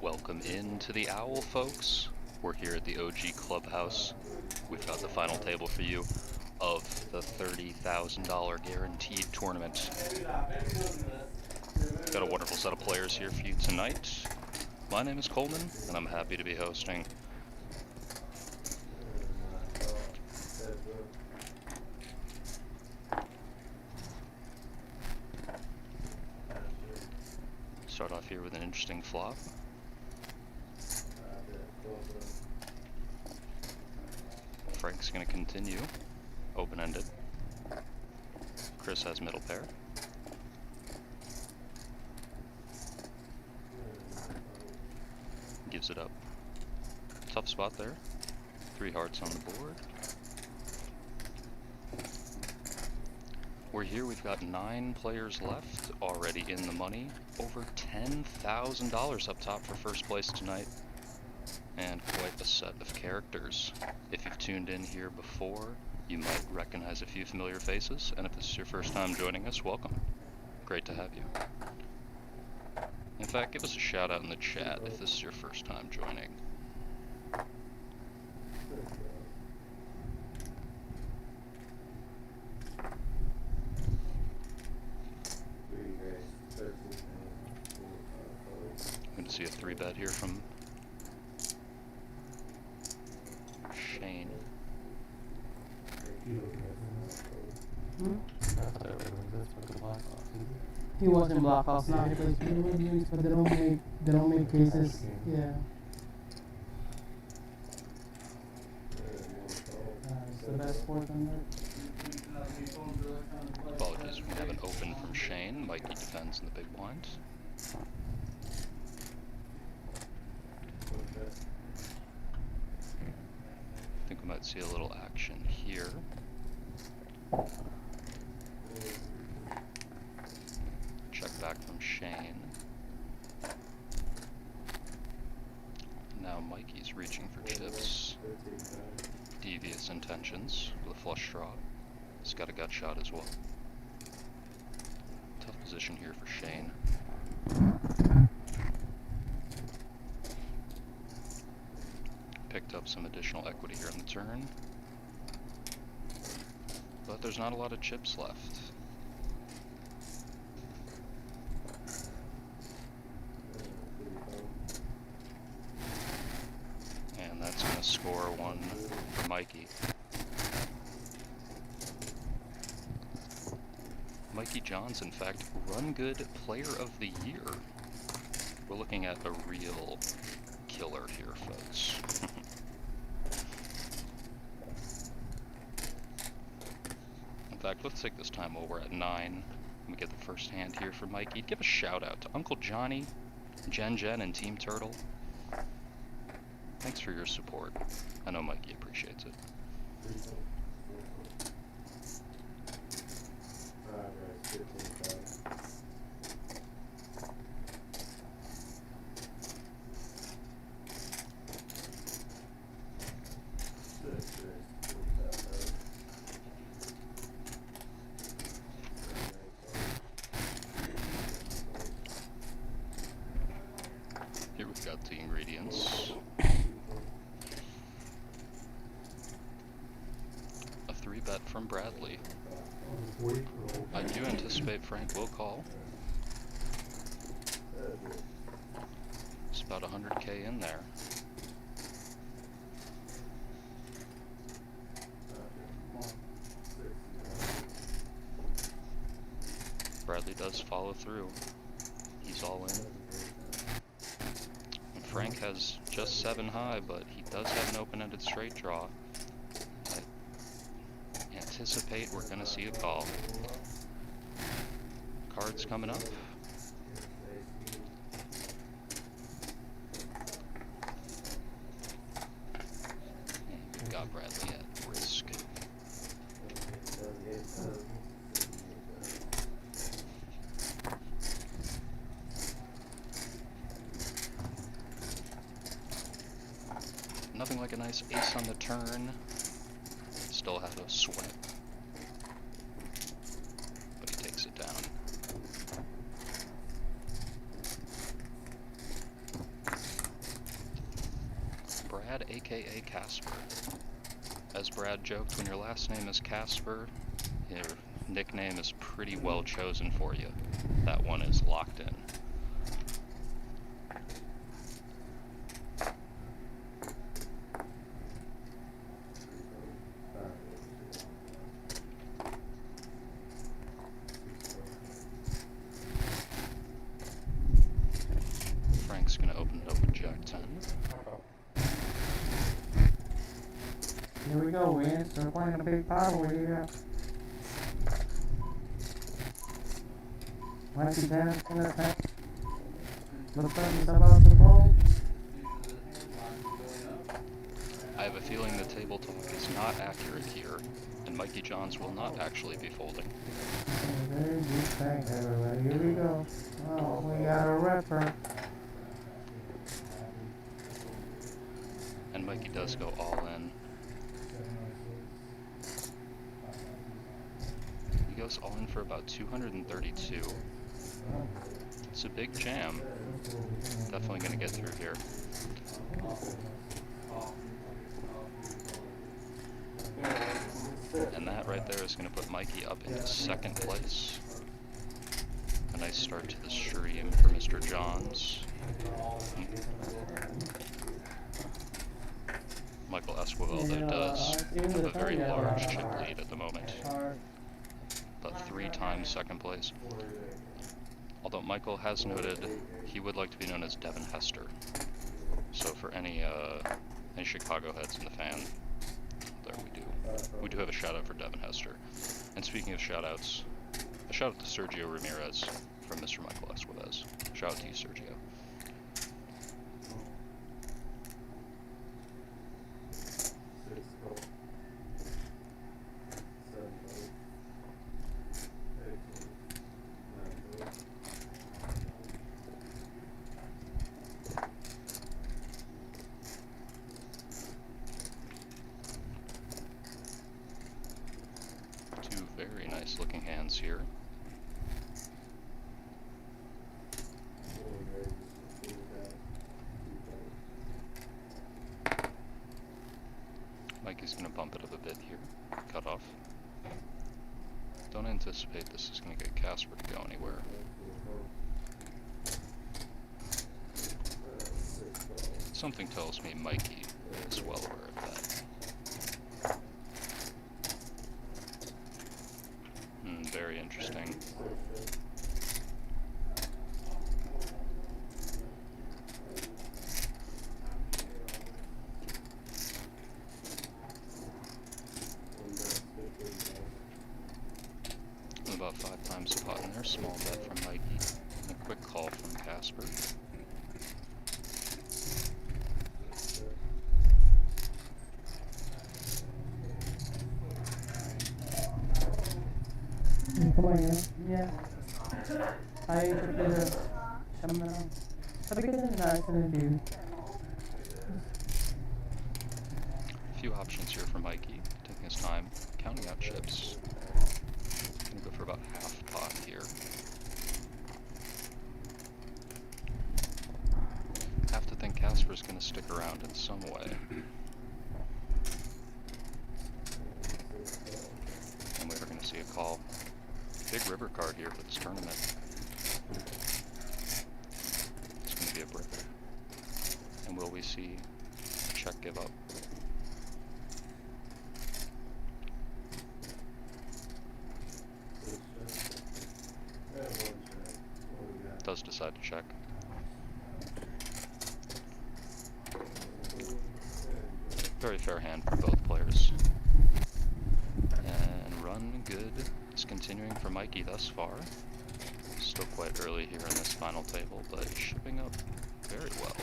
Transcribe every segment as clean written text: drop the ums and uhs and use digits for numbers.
Welcome into the Owl, folks. We're here at the OG Clubhouse. We've got the final table for you of the $30,000 guaranteed tournament. Got a wonderful set of players here for you tonight. My name is Coleman, and I'm happy to be hosting. Start off here with an interesting flop. Frank's going to continue, open-ended. Chris has middle pair. Gives it up. Tough spot there. 3 hearts on the board. We're here, we've got 9 players left, already in the money. Over $10,000 up top for first place tonight. And quite a set of characters. If you've tuned in here before, you might recognize a few familiar faces, and if this is your first time joining us, welcome. Great to have you. In fact, give us a shout out in the chat if this is your first time joining. I'm going to see a 3-bet here from Shane. He was in Blockhouse now. He plays video games, but they don't make cases. Yeah. It's the best sport on that. Apologies, we have an open from Shane. Mikey defends in the big blind. I think we might see a little action here. Check back from Shane. Now Mikey's reaching for chips. Devious intentions with a flush draw. He's got a gut shot as well. Tough position here for Shane. Picked up some additional equity here on the turn. But there's not a lot of chips left. And that's going to score one for Mikey. Mikey Johns, in fact, Run Good Player of the Year. We're looking at a real killer here, folks. In fact, let's take this time while we're at 9. We get the first hand here for Mikey. Give a shout out to Uncle Johnny, Jen, and Team Turtle. Thanks for your support. I know Mikey appreciates it. Here we've got the ingredients. A 3-bet from Bradley. I do anticipate Frank will call. It's about 100K in there. Bradley does follow through. He's all in. And Frank has just 7 high, but he does have an open-ended straight draw. I anticipate we're going to see a call. Cards coming up. And we've got Bradley at risk. Nothing like a nice ace on the turn. Still have a sweat. But he takes it down. Brad, aka Casper. As Brad joked, when your last name is Casper, your nickname is pretty well chosen for you. That one is locked in. Frank's gonna open it up with Jack 10. Here we go, Vince. We're playing a big power here. Mikey Dennis in the tank. Looks like he's about to fold. I have a feeling the table talk is not accurate here, and Mikey Johns will not actually be folding. Very good tank, everybody. Here we go. Oh, we got a ripper. And Mikey does go all in. He goes all in for about 232. It's a big jam. Definitely gonna get through here. And that right there is gonna put Mikey up into second place. A nice start to the stream for Mr. Johns. Michael Esquivel, though, does have a very large chip lead at the moment. About 3 times second place. Although Michael has noted he would like to be known as Devin Hester. So for any Chicago heads in the fan, there we do have a shout out for Devin Hester. And speaking of shout outs, a shout out to Sergio Ramirez from Mr. Michael Esquivel. Shout out to you, Sergio. Two very nice looking hands here. Mikey's gonna bump it up a bit here. Cut off. Don't anticipate this is gonna get Casper to go anywhere. Something tells me Mikey is well aware of that. Very interesting. About 5 times the pot in there. Small bet from Mikey. And a quick call from Casper. Come on, yeah. Hi, Peter. Sabi ka na nice and A few options here for Mikey. Taking his time. Counting out chips. Gonna go for about half pot here. Have to think Casper's gonna stick around in some way. And we are gonna see a call. Big river card here for this tournament. It's gonna be a brick. And will we see a check give up? Does decide to check. Very fair hand for both players. And run good is continuing for Mikey thus far. Still quite early here in this final table, but shipping up very well.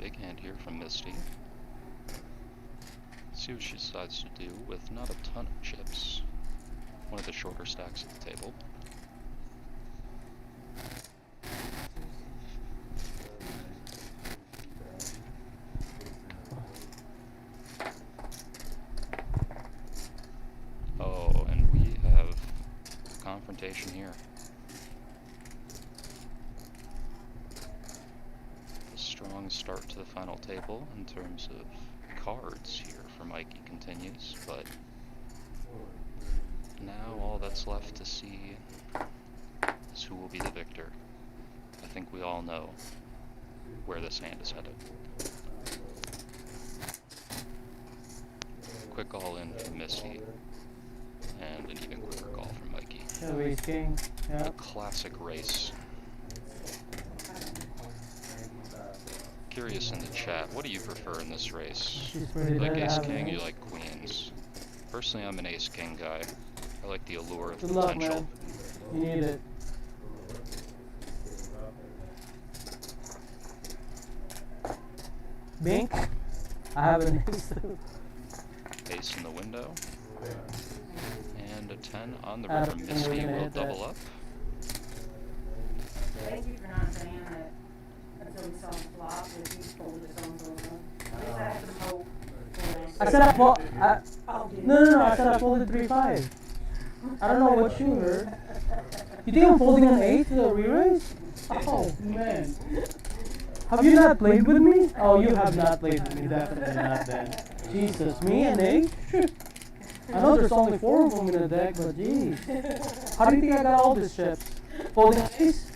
big hand here from Misty. Let's see what she decides to do with not a ton of chips. One of the shorter stacks at the table. Oh, and we have confrontation here. A strong start to the final table in terms of cards here for Mikey continues, but now all that's left to see is who will be the victor. I think we all know where this hand is headed. Quick all in from Misty, and an even quicker call from Mikey. Yeah, race king. Yeah. A classic race. Curious in the chat, what do you prefer in this race? She's You pretty like dead, ace haven't king, you? you like queens? Personally, I'm an ace king guy. I like the allure of Good luck, potential. man. You need it. Bink? I have an ace. Ace in the window. And a 10 on the I river. don't think Misty we're gonna will hit that. double up. Thank you for not saying that until we saw the flop, that you folded his own phone. At least I have some hope. I said I fold. Oh, No. I said I folded 3-5. I don't know what you heard. You think I'm folding an 8 to the re-raise? Oh, man. Have you not played with me? Oh, you have not played with me. Definitely not then. Jesus, me and 8? I know there's only 4 of them in the deck, but jeez. How do you think I got all these chips? Folding an ace?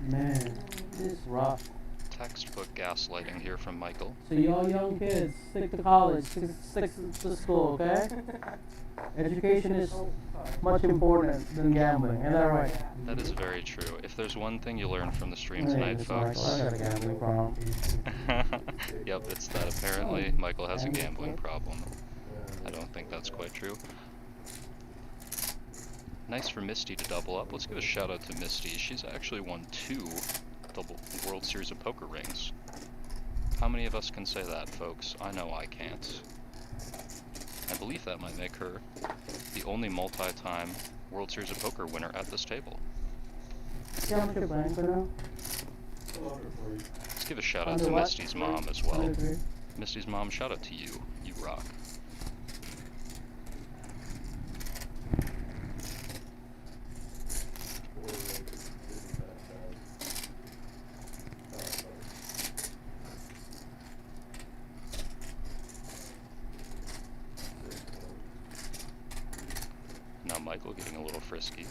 Man, this is rough. Textbook gaslighting here from Michael. So y'all young kids, stick to college, stick to school, okay? Education is much important than gambling, ain't that right? That is very true. If there's one thing you learned from the stream Hey, tonight, Mr. folks. Michael, I got a gambling problem. Yep, it's that apparently Michael has a gambling problem. I don't think that's quite true. Nice for Misty to double up. Let's give a shout out to Misty. She's actually won 2 double World Series of Poker rings. How many of us can say that, folks? I know I can't. I believe that might make her the only multi-time World Series of Poker winner at this table. See how much you're playing for now? Let's give a shout out Under to what? Misty's mom as well. 103. Misty's mom, shout out to you. You rock. Now Michael getting a little frisky.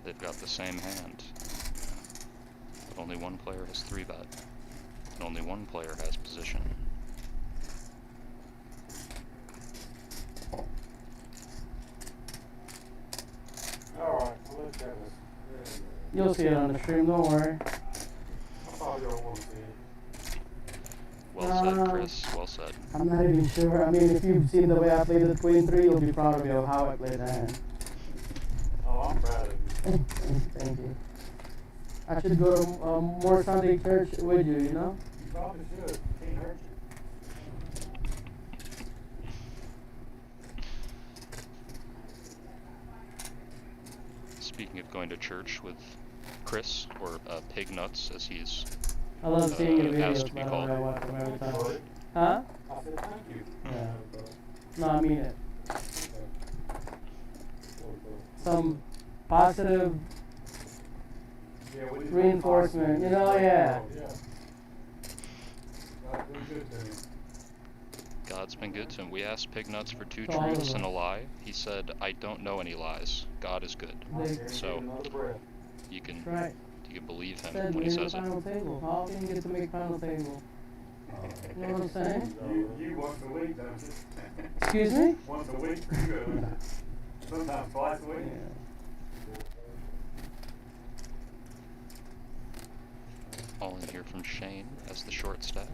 They've got the same hand. But only one player has 3-bet. And only one player has position. Alright, well, let's get this. You'll see it on the stream, don't worry. I thought y'all want to see it. Well said, Chris. Well said. I'm not even sure. I mean, if you've seen the way I played the Queen 3, you'll be proud of me of how I played that hand. Oh, I'm proud of you. Thank you. I should go to more Sunday church with you, you know? You probably should. Can't hurt you. Speaking of going to church with Chris, or Pig Nuts, as he's I love seeing your asked to videos, be by the called. way. I watch them every time. Sorry? Huh? I said thank you. Yeah. No, I mean it. Some positive Yeah, we did reinforcement, you know, yeah. Yeah. God's been good to me. God's been good to him. We asked Pig Nuts for 2 To all of truths and a us. lie. He said, I don't know any lies. God is good. They- So, Another breath. you can That's right. believe him Said when we he made the says it. final table. How often you get to make final table? You know what I'm saying? You once a week, don't you? Excuse me? Once a week for you. Sometimes twice a week. Yeah. All in here from Shane as the short stack.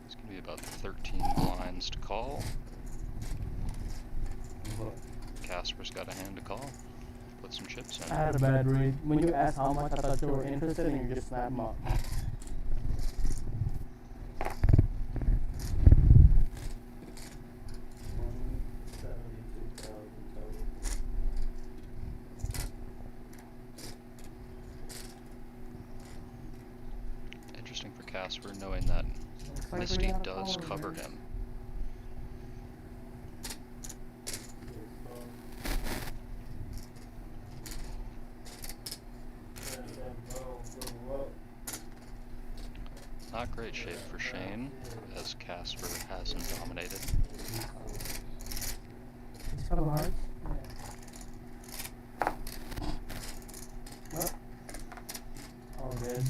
It's going to be about 13 blinds to call. Casper's got a hand to call. Put some chips in. I had a bad read. When you asked how much, I thought you were interested and you just snapped them up. Interesting for Casper, knowing that Misty does cover him. Not great shape for Shane, as Casper has him dominated. Just couple hearts. Well, all good.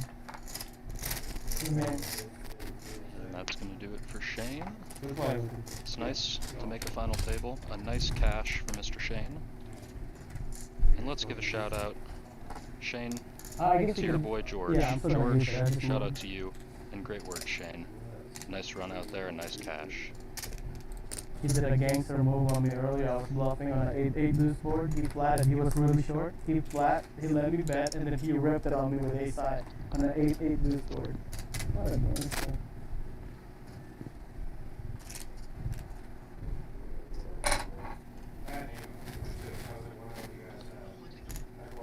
Man. And that's going to do it for Shane. Good play. It's nice to make a final table. A nice cash for Mr. Shane. And let's give a shout out, Shane, I guess to you your can- boy George. Yeah, I'm still gonna George, use that. Just shout move. out to you. And great work, Shane. Nice run out there and nice cash. He did a gangster move on me earlier. I was bluffing on an 8-8 loose board. He flatted. He was really short. He flat. He let me bet, and then he ripped it on me with ace side on an 8-8 loose board. What a gangster.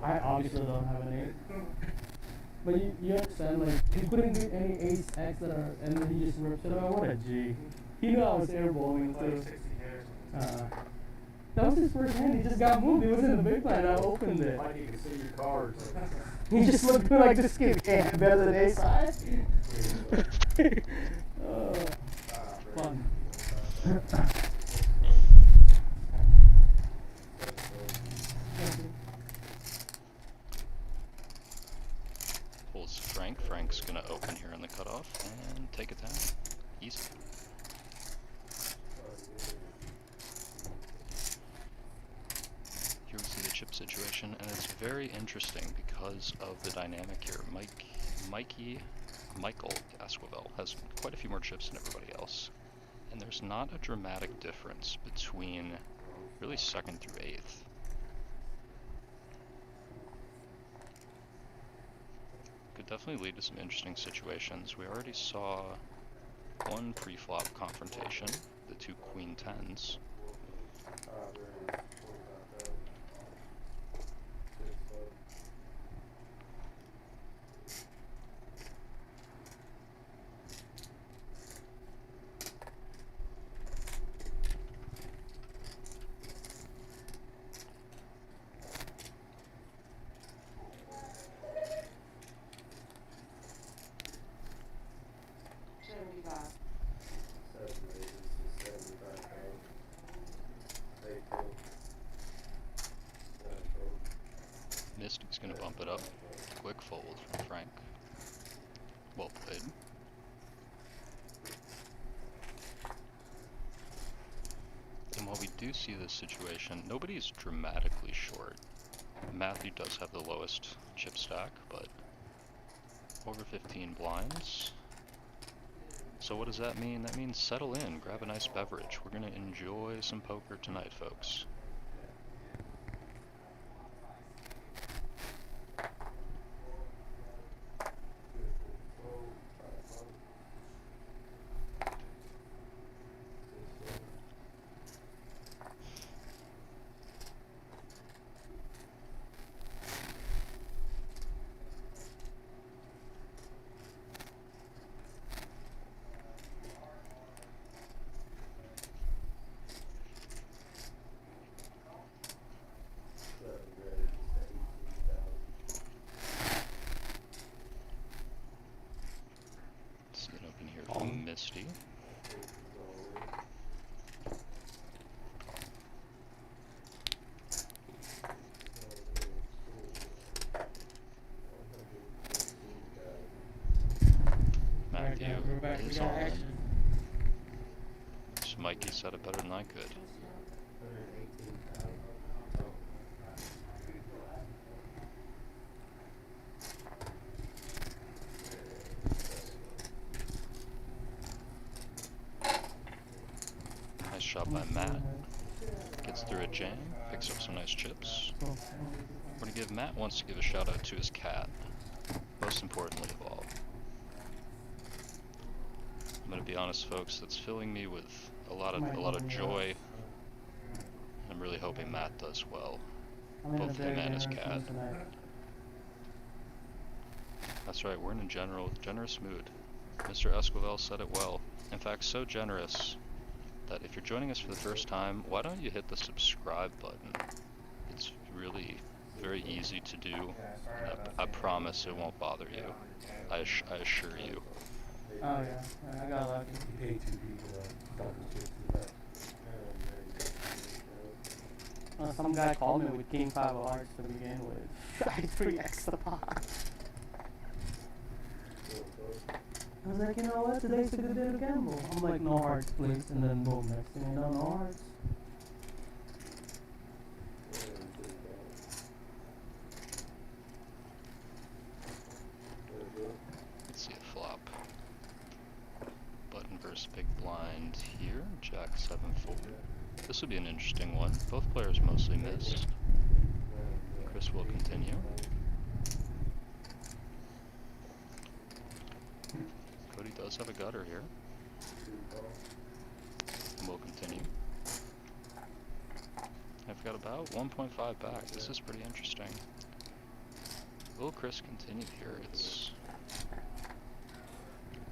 I obviously don't have an 8. But you understand, like, he couldn't get any ace X that are, and then he just ripped it out. What a G. He knew I was airballing too. That was his first hand. He just got moved. He was in the big blind. I opened it. Like you can see your cards. He just looked at me like this kid can't have better than ace high. Fun. Pulls Frank. Frank's gonna open here in the cutoff and take it down. Easy. Here we see the chip situation, and it's very interesting because of the dynamic here. Michael Asquavell has quite a few more chips than everybody else, and there's not a dramatic difference between really 2nd through 8th. Could definitely lead to some interesting situations. We already saw one pre-flop confrontation, the 2 queen 10s. Misty's gonna bump it up. Quick fold from Frank. Well played. And while we do see this situation, nobody's dramatically short. Matthew does have the lowest chip stack, but over 15 blinds. So what does that mean? That means settle in, grab a nice beverage. We're gonna enjoy some poker tonight, folks. Let's get up in here from Misty. Matthew is on. So Mikey said it better than I could. Nice shot by Matt. Gets through a jam, picks up some nice chips. So, We're gonna give Matt wants to give a shout out to his cat. Most importantly of all. I'm gonna be honest, folks, that's filling me with a lot of joy. I'm really hoping Matt does well. Both him and his cat. That's right, we're in a generous mood. Mr. Esquivel said it well. In fact, so generous that if you're joining us for the first time, why don't you hit the subscribe button? It's really very easy to do. And I promise it won't bother you. I assure you. Oh yeah, I got lucky. You paid 2 people Some guy called me with King 5 of Hearts to begin with. I 3x the pot. I was like, you know what, today's a good day to gamble. I'm like, no hearts please, and then boom, next thing you know, no hearts. Let's see a flop. Button versus big blind here, Jack 7-4. This will be an interesting one. Both players mostly missed. Chris will continue. Cody does have a gutter here. And we'll continue. I've got about 1.5 back. This is pretty interesting. Will Chris continue here? It's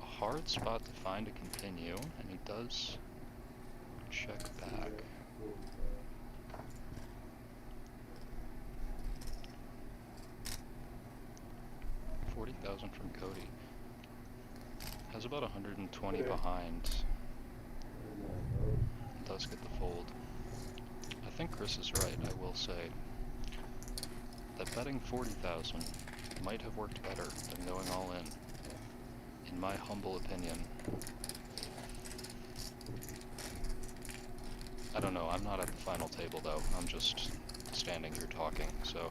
a hard spot to find to continue, and he does check back. $40,000 from Cody. Has about 120 behind. Does get the fold. I think Chris is right, I will say. That betting 40,000 might have worked better than going all in my humble opinion. I don't know, I'm not at the final table though, I'm just standing here talking, so.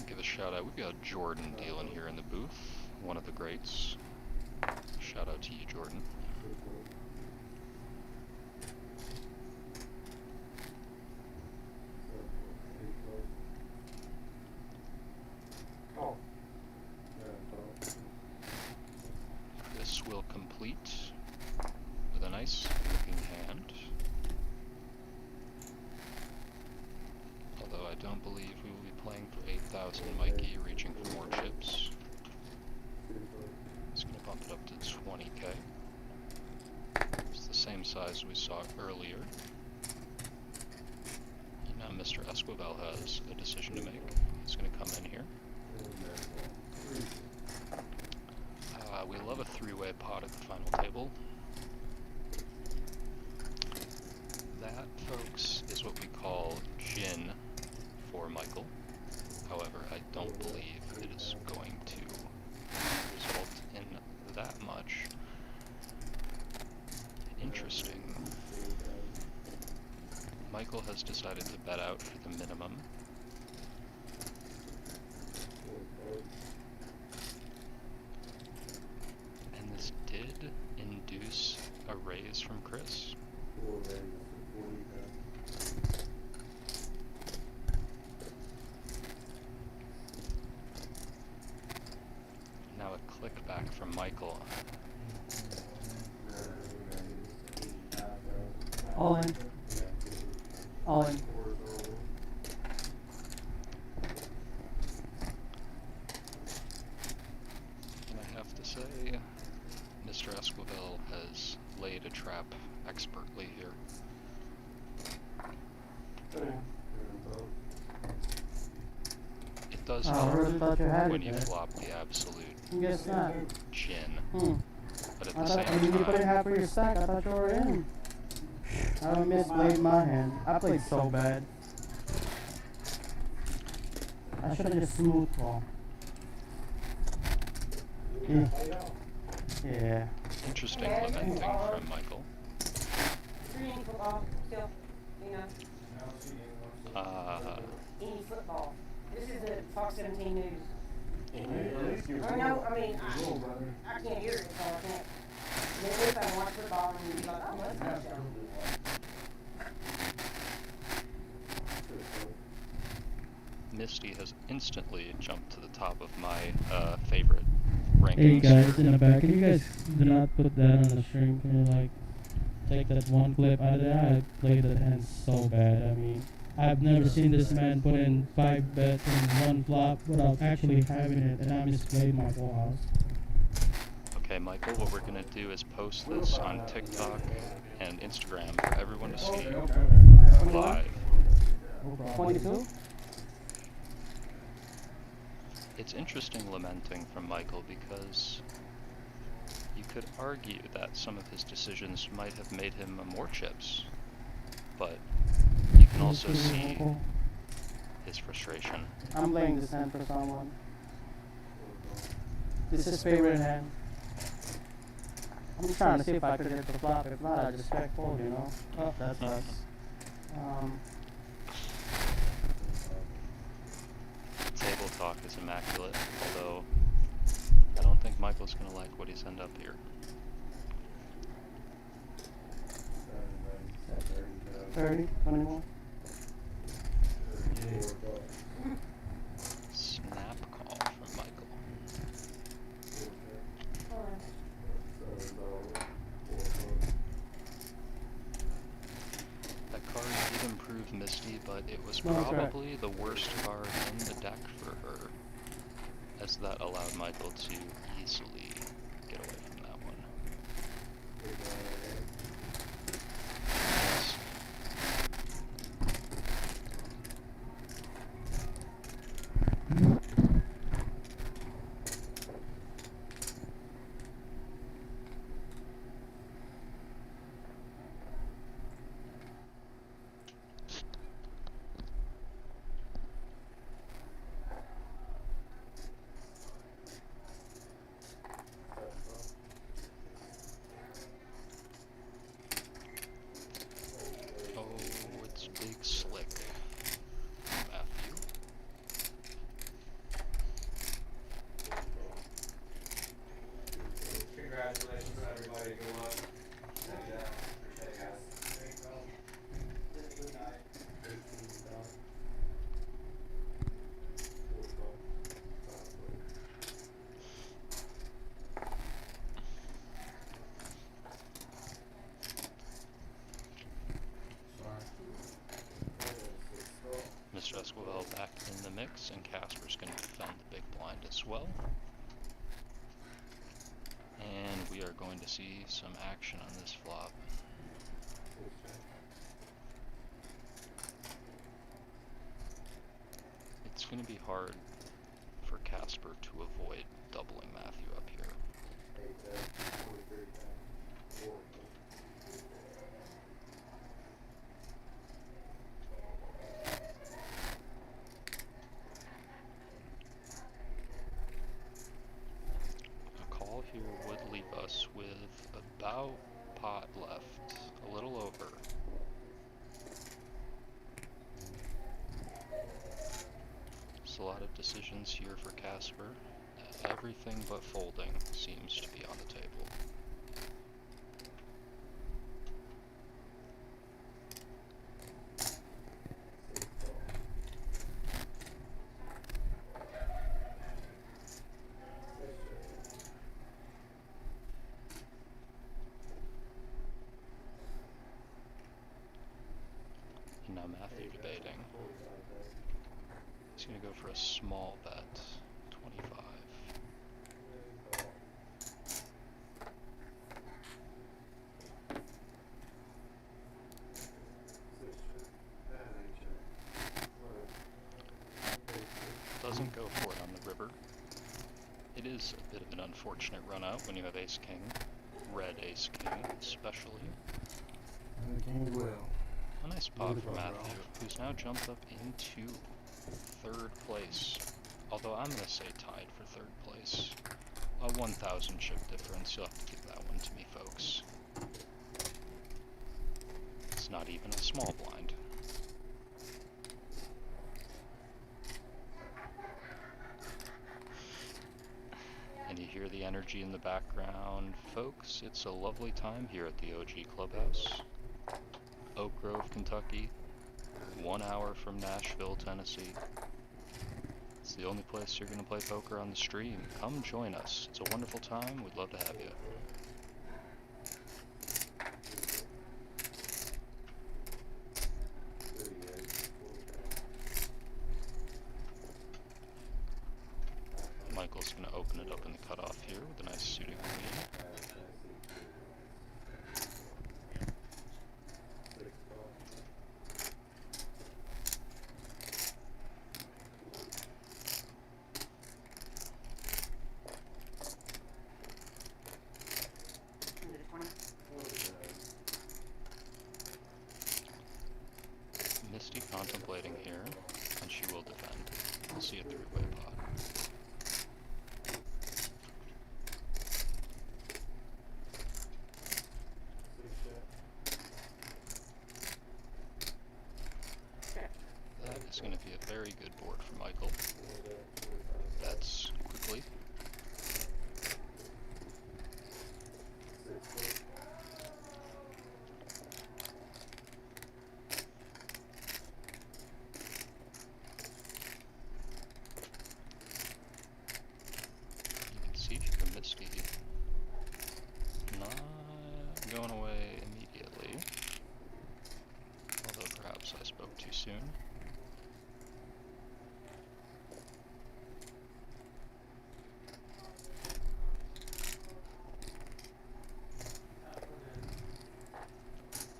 Give a shout out, we've got Jordan dealing here in the booth, one of the greats. Shout out to you, Jordan. This will complete with a nice looking hand. Although I don't believe we will be playing for 8,000. Mikey reaching for more chips. It's going to bump it up to 20k. It's the same size we saw earlier. And now Mr. Esquivel has a decision to make. He's going to come in here. We love a three-way pot at the final table. That, folks, is what we call gin for Michael. However, I don't believe it is going to result in that much. Interesting. Michael has decided to bet out for the minimum. And this did induce a raise from Chris. Now a click back from Michael. All in. All in. And I have to say, Mr. Esquivel has laid a trap expertly here. It does I help really thought you had when it you there. flop the absolute Guess not. gin, I but at the thought same you put time, half for your stack. I thought you were in. I misplayed my hand. I played so bad. I should have just smooth ball. Yeah. interesting lamenting from Michael. Green football, still, you know, Uh, any football. This is the Fox 17 News. At least you're I know, I mean, cool, brother. I can't hear it, so I can't. Maybe if I watch football and be like, oh, that's not show. Misty has instantly jumped to the top of my favorite rankings. Hey guys in the back, can you guys do not put that on the stream? Can you like take that one clip out of there? I played that hand so bad. I mean, I've never seen this man put in 5 bets in one flop without actually having it, and I misplayed my full house. Okay, Michael, what we're gonna do is post this on TikTok and Instagram for everyone to see live. 22? It's interesting lamenting from Michael because you could argue that some of his decisions might have made him more chips, but you can also see his frustration. I'm playing this hand for someone. This is his favorite hand. I'm trying to see if I could hit the flop. If not, I just back fold, you know? Oh, that's us. Table talk is immaculate, although I don't think Michael's gonna like what he's end up here. 30, 21. Snap call from Michael. That card did improve Misty, but it was probably the worst card in the deck for her, as that allowed Michael to easily get away from that one. Yes. Oh, it's Big Slick. Matthew. Congratulations, everybody. Good luck. Appreciate it, guys. Good night. Mr. Esquivel back in the mix, and Casper's going to defend the big blind as well. And we are going to see some action on this flop. It's going to be hard for Casper to avoid doubling Matthew up here. A call here would leave us with about pot left, a little over. There's a lot of decisions here for Casper. Everything but folding seems to be on the table. And now Matthew debating. He's going to go for a small bet, 25. Doesn't go for it on the river. It is a bit of an unfortunate run out when you have ace-king, red ace-king especially. King will. A nice pot for Matthew, who's now jumped up into 3rd place. Although I'm going to say tied for 3rd place. A 1,000 chip difference, you'll have to give that one to me, folks. It's not even a small blind. hear the energy in the background? Folks, it's a lovely time here at the OG Clubhouse. Oak Grove, Kentucky, 1 hour from Nashville, Tennessee. It's the only place you're going to play poker on the stream. Come join us. It's a wonderful time. We'd love to have you. Michael's going to open it up in the cutoff here with a nice suited queen. Misty contemplating here, and she will defend. We'll see a three-way pot. That is going to be a very good board for Michael. Bets quickly. You can see here Misty not going away immediately, although perhaps I spoke too soon.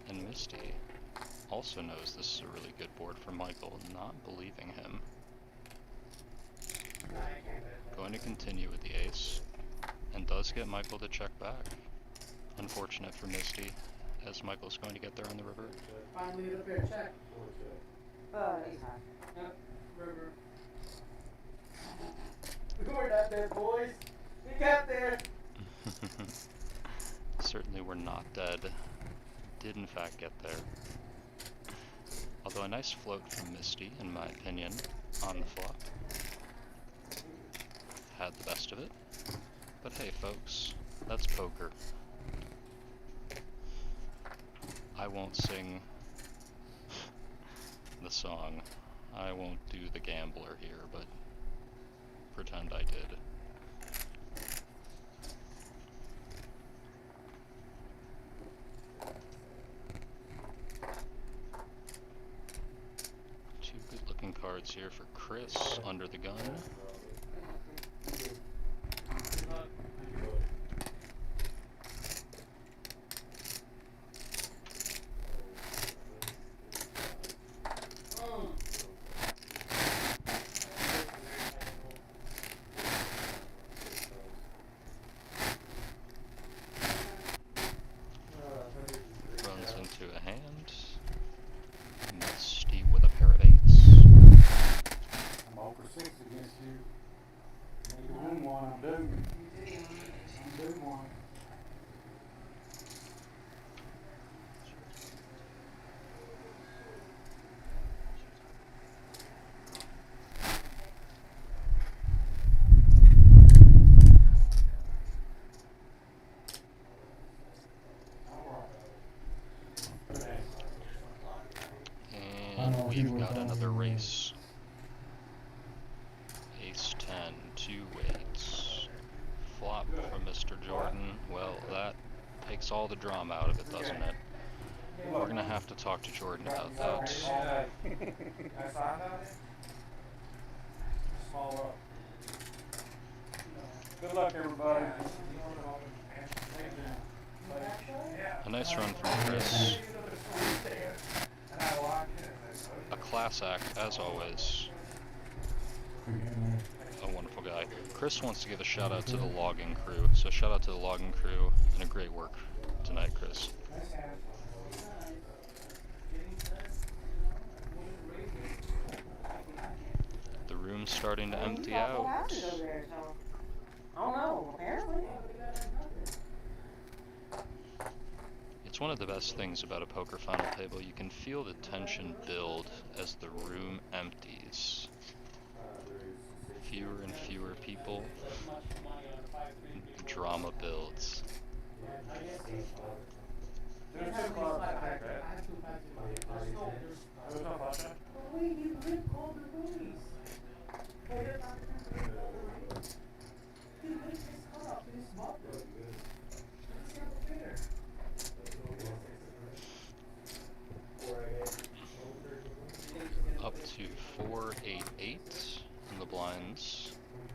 And Misty also knows this is a really good board for Michael, not believing him. Going to continue with the ace, and does get Michael to check back. Unfortunate for Misty, as Michael's going to get there on the river. Finally, get up here, check. Ace high. Yep, river. We're not dead, boys. We got there. Certainly we're not dead. Did in fact get there. Although a nice float from Misty, in my opinion, on the flop. Had the best of it. But hey folks, that's poker. I won't sing the song. I won't do the gambler here, but pretend I did. Two good looking cards here for Chris under the gun. Runs into a hand. Misty with a pair of eights. I'm 0 for 6 against you. Need to win one, I'm due. I'm due one. And we've got another race. Ace 10, 2 eights. Flop from Mr. Jordan. Well, that takes all the drama out of it, doesn't it? We're gonna have to talk to Jordan about that. Small up. Good luck, everybody. A nice run from Chris. A class act, as always. A wonderful guy. Chris wants to give a shout out to the logging crew. So shout out to the logging crew and a great work tonight, Chris. The room's starting to empty out. Houses over there, so. I don't know, apparently. It's one of the best things about a poker final table. You can feel the tension build as the room empties. Fewer and fewer where people drama builds. There's two clubs, I think, right? There's no club there? Wait, you could call the police. Well, you're talking to the police. You could just call up this button. It's not fair. Up to 488 in the blinds.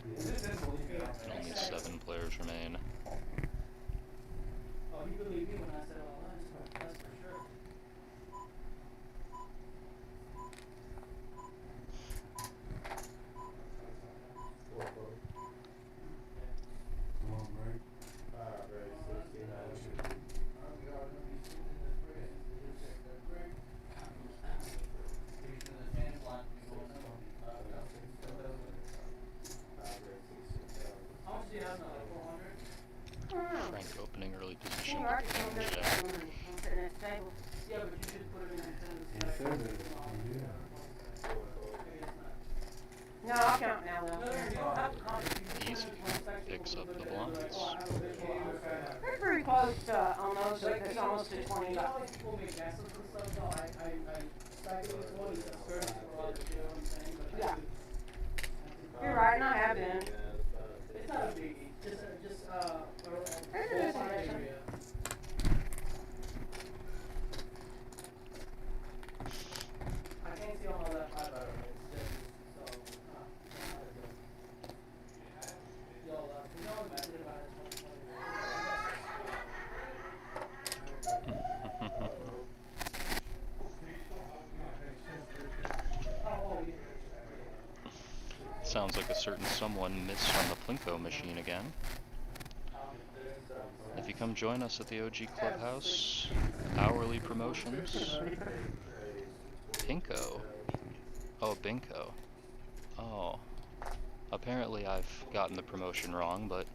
And only 7 players remain. Oh, you believe me when I said all that, that's for sure. Come on, break. How much do you have now, like 400? Frank opening early position You with already king told us jack. that morning. I'm sitting at the table. Yeah, but you should put it in that He sentence. said that, yeah. No, I'll count now No, though. you don't have to count it. You just Easy. put it in one section. Picks up Look the at it and be like, blinds. oh, I have a visual on that. We're pretty close on those, so it's almost to 20 You know how bucks. people make guesses and stuff? No, I speculate one is certain for other shit, you know what I'm saying? But Yeah. You're You're right, and I have been. It's not a biggie, just It is. area. I can't see all of that five out of it, it's just, so, yo, can you imagine if I had 20? Oh, yeah. Sounds like a certain someone missed on the Plinko machine again. If you come join us at the OG Clubhouse, hourly promotions. Pinko. Oh, Binko. Oh. Apparently I've gotten the promotion wrong, but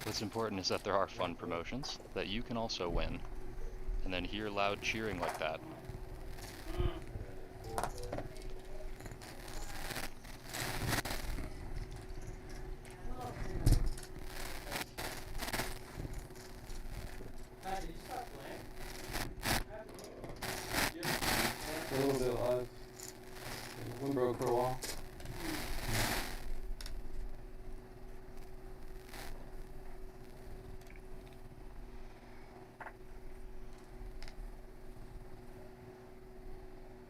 what's important is that there are fun promotions that you can also win. And then hear loud cheering like that. A little bit live. Wind broke for a while.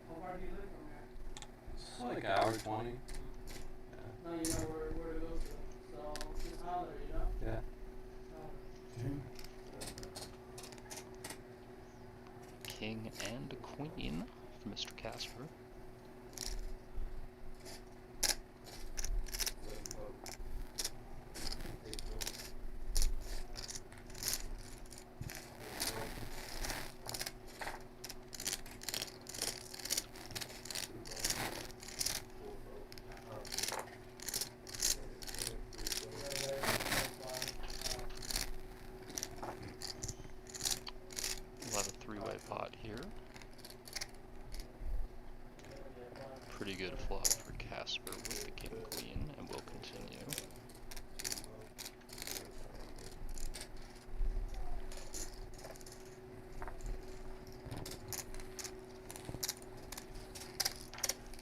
How far do you live from here? It's like an hour 20. Now you know where to go to. So just holler, you know? Yeah. King and Queen for Mr. Casper. We'll have a three-way pot here. Pretty good flop for Casper with the King Queen, and we'll continue.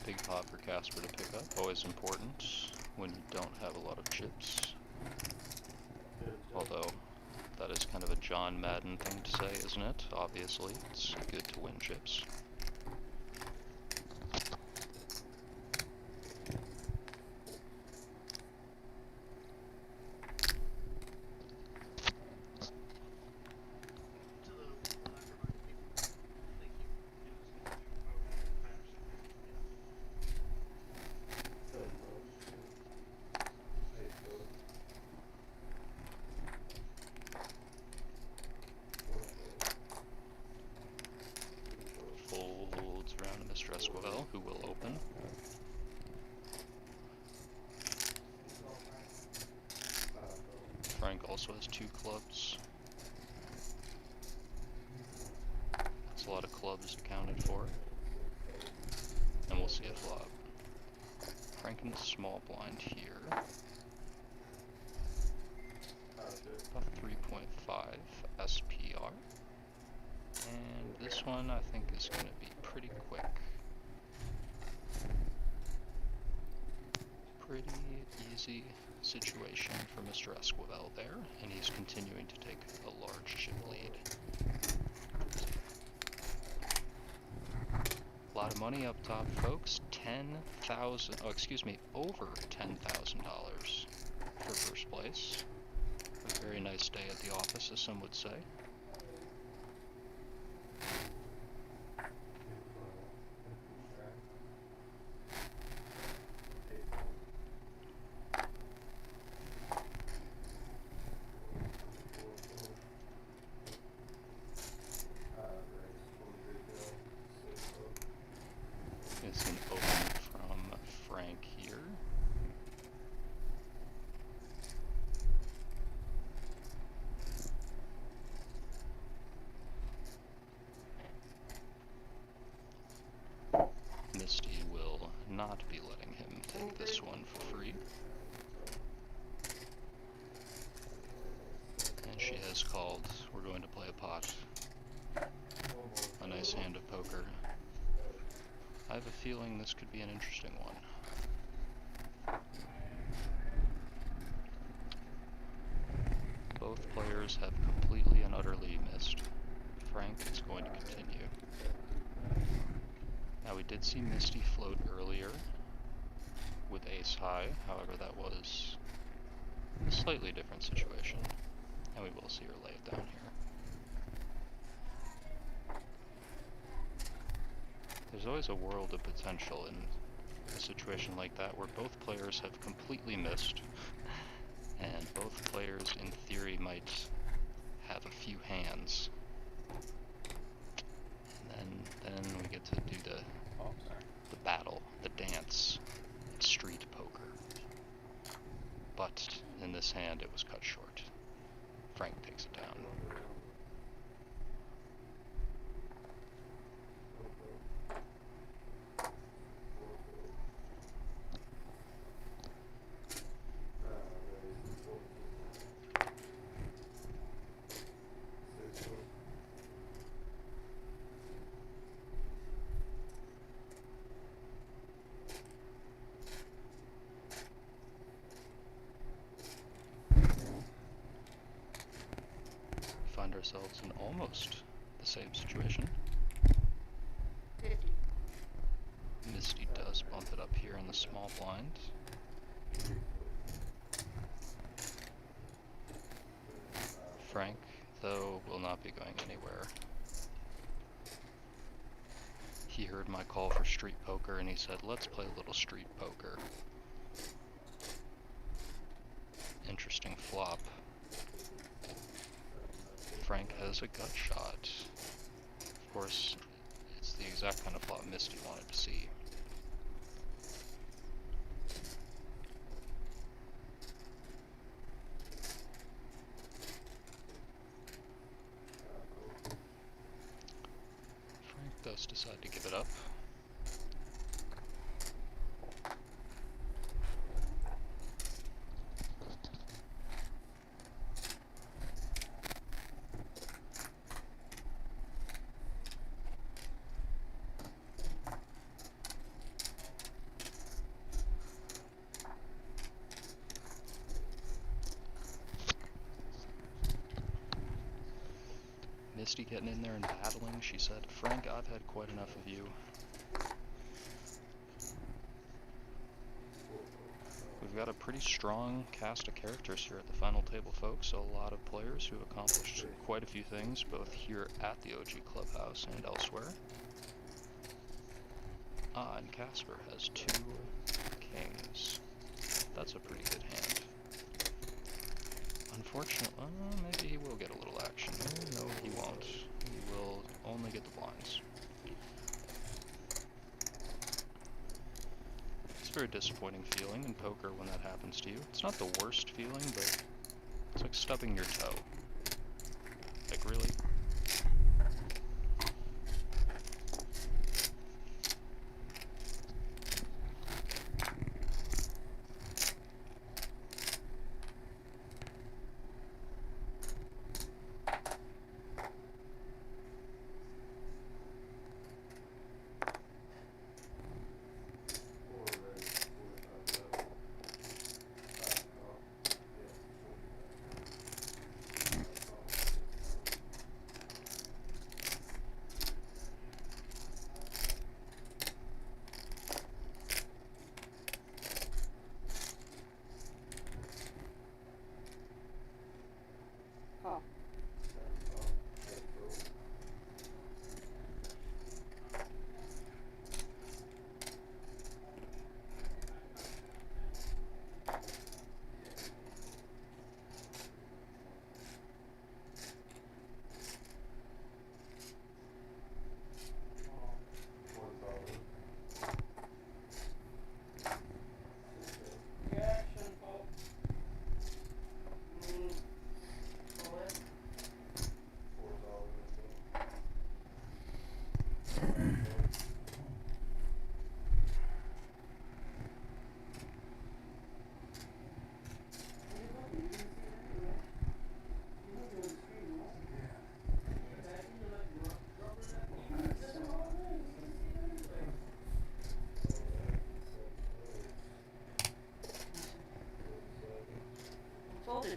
Big pot for Casper to pick up, always important when you don't have a lot of chips. Although, that is kind of a John Madden thing to say, isn't it? Obviously, it's good to win chips. Folds around to Mr. Esquivel, who will open. Frank also has 2 clubs. That's a lot of clubs accounted for. And we'll see a flop. Frank in the small blind here. About 3.5 SPR. And this one I think is going to be pretty quick. Pretty easy situation for Mr. Esquivel there, and he's continuing to take a large chip lead. A lot of money up top, folks. Over $10,000 for first place. A very nice day at the office, as some would say. It's an open from Frank here. Misty will not be letting him take this one for free. And she has called, we're going to play a pot. A nice hand of poker. I have a feeling this could be an interesting one. Both players have completely and utterly missed. Frank is going to continue. Now we did see Misty float earlier with ace high, however that was a slightly different situation. And we will see her lay it down here. There's always a world of potential in a situation like that where both players have completely missed, and both players in theory might have a few hands. And then we get to do the battle, the dance, street poker. But in this hand it was cut short. Frank takes it down. Find ourselves in almost the same situation. Misty does bump it up here in the small blind. Frank, though, will not be going anywhere. He heard my call for street poker and he said, let's play a little street poker. Interesting flop. Frank has a gut shot. Of course, it's the exact kind of flop Misty wanted to see. Frank does decide to give it up. Misty getting in there and battling, she said, Frank, I've had quite enough of you. We've got a pretty strong cast of characters here at the final table, folks. A lot of players who have accomplished quite a few things, both here at the OG Clubhouse and elsewhere. And Casper has 2 kings. That's a pretty good hand. Unfortunately, maybe he will get a little action here. No, he won't. He will only get the blinds. It's a very disappointing feeling in poker when that happens to you. It's not the worst feeling, but it's like stubbing your toe. Like, really?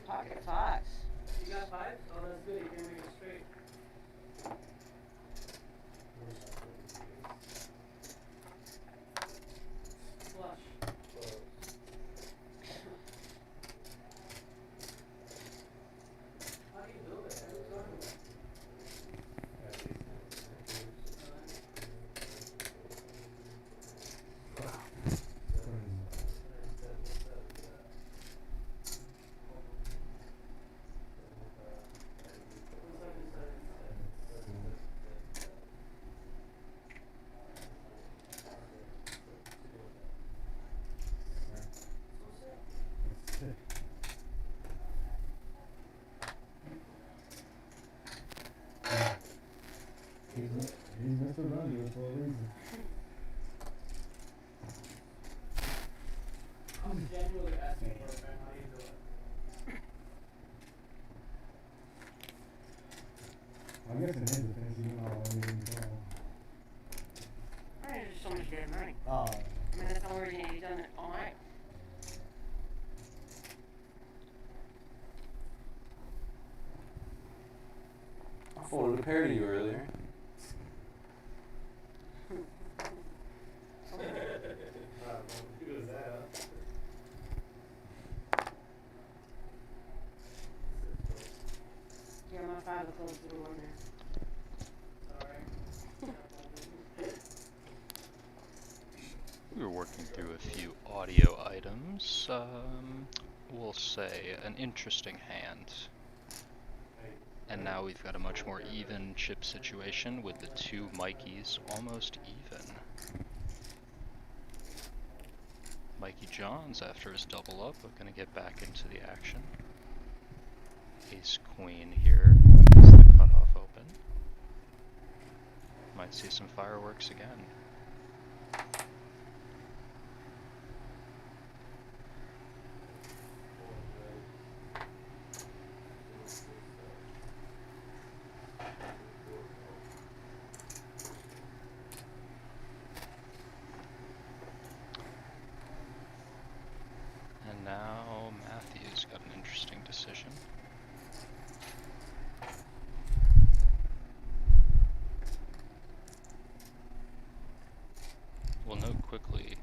pocket fives. You got 5? Oh, that's good. You can make it straight. Flush. How do you build it? Every time. He's messing around here for a reason. I'm genuinely asking for a friend. How do you do it? I guess in his defense, you know, I mean, There's just so much dead money. oh. I mean, that's the only reason he's done it all night. I folded a pair to you earlier. Yeah, my 5 is close to the one there. We were working through a few audio items. We'll say an interesting hand. And now we've got a much more even chip situation with the two Mikeys almost even. Mikey Johns, after his double up, are going to get back into the action. Ace Queen here gets the cutoff open. Might see some fireworks again. And now Matthew's got an interesting decision. We'll note quickly,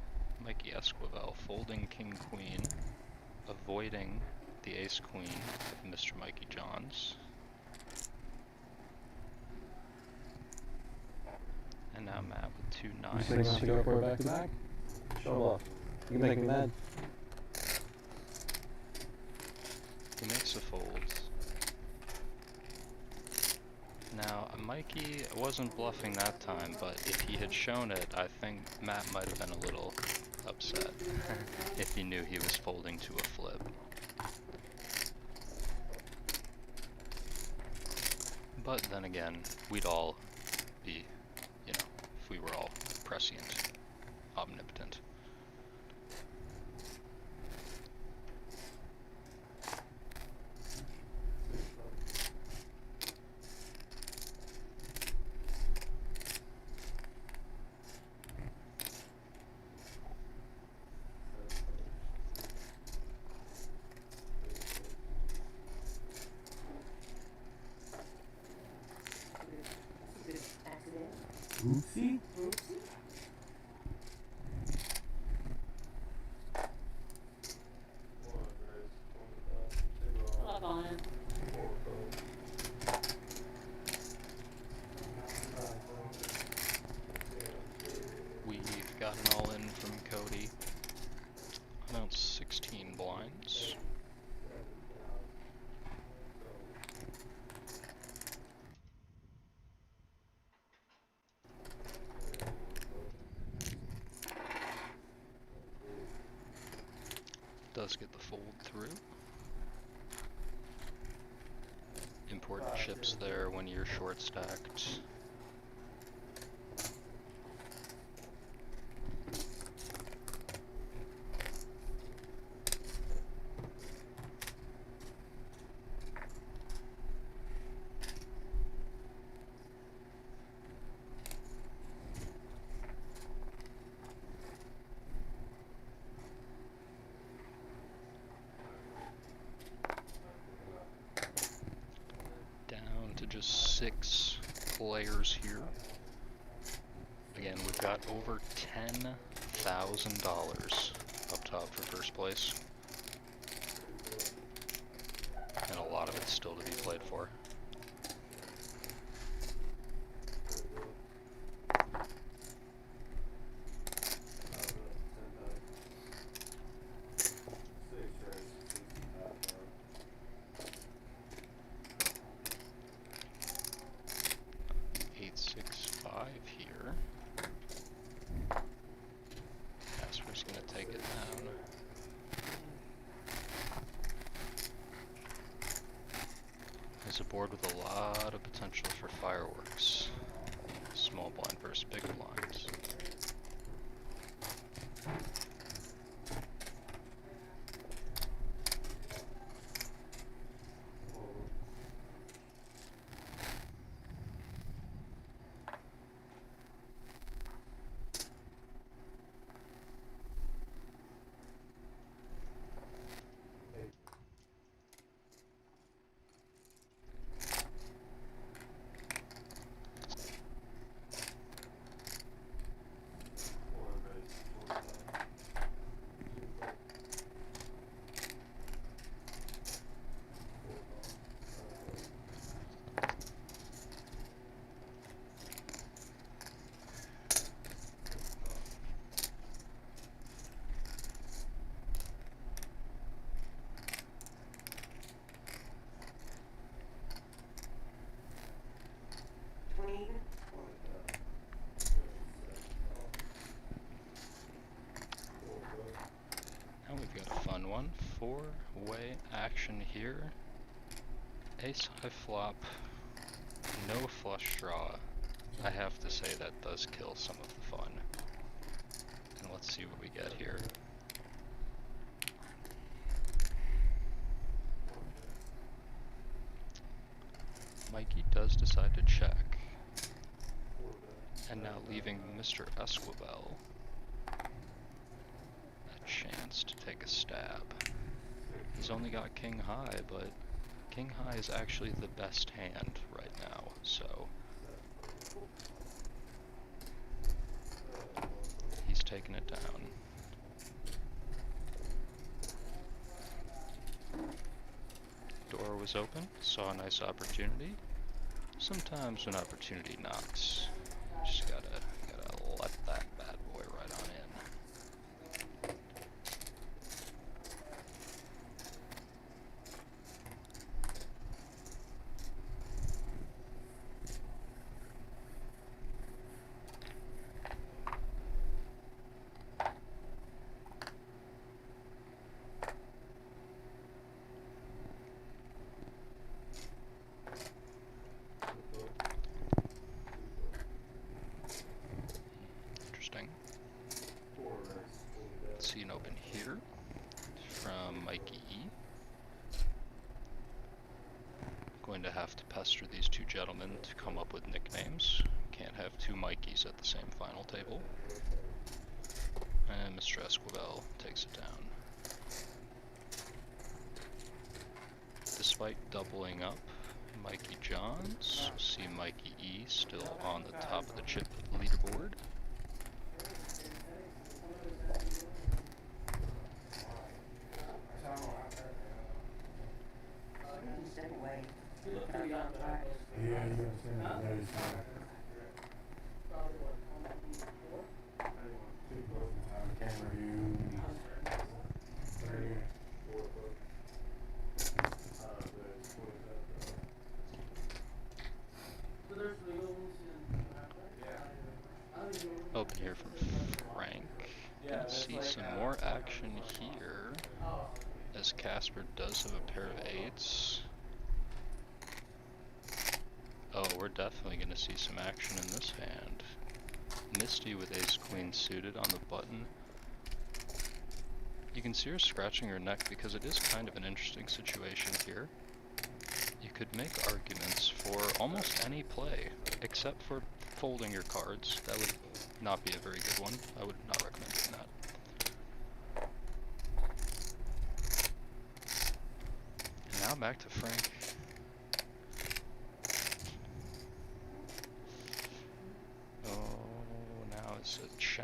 Mikey Esquivel folding King Queen, avoiding the Ace Queen of Mr. Mikey Johns. And now Matt with two You think I nines. should go for a back-to-back? Show bluff. You can make me mad. He makes a fold. Now, Mikey wasn't bluffing that time, but if he had shown it, I think Matt might have been a little upset if he knew he was folding to a flip. But then again, we'd all be, you know, if we were all prescient, omnipotent. Oopsie? Love on him. We've got an all-in from Cody. About 16 blinds. Does get the fold through. Important chips there when you're short stacked. 6 players here. Again, we've got over $10,000 up top for first place. And a lot of it's still to be played for. Here. Casper's gonna take it down. There's a board with a lot of potential for fireworks. Small blind versus big blinds. Now we've got a fun one. 4-way action here. Ace high flop. No flush draw. I have to say that does kill some of the fun. And let's see what we get here. Mikey does decide to check. And now leaving Mr. Esquivel a chance to take a stab. He's only got king high, but king high is actually the best hand right now, so he's taking it down. Door was open, saw a nice opportunity. Sometimes when opportunity knocks, just gotta let that bad boy right on in. See an open here from Mikey E. Going to have to pester these two gentlemen to come up with nicknames. Can't have two Mikeys at the same final table. And Mr. Esquivel takes it down. Despite doubling up Mikey Johns, see Mikey E still on the top of the chip leaderboard. Yeah, you understand that is fine. Camera view. Open here from Frank. Gonna see some more action here, as Casper does have a pair of 8s. Oh, we're definitely gonna see some action in this hand. Misty with ace queen suited on the button. You can see her scratching her neck because it is kind of an interesting situation here. You could make arguments for almost any play, except for folding your cards. That would not be a very good one. I would not recommend doing that. And now back to Frank.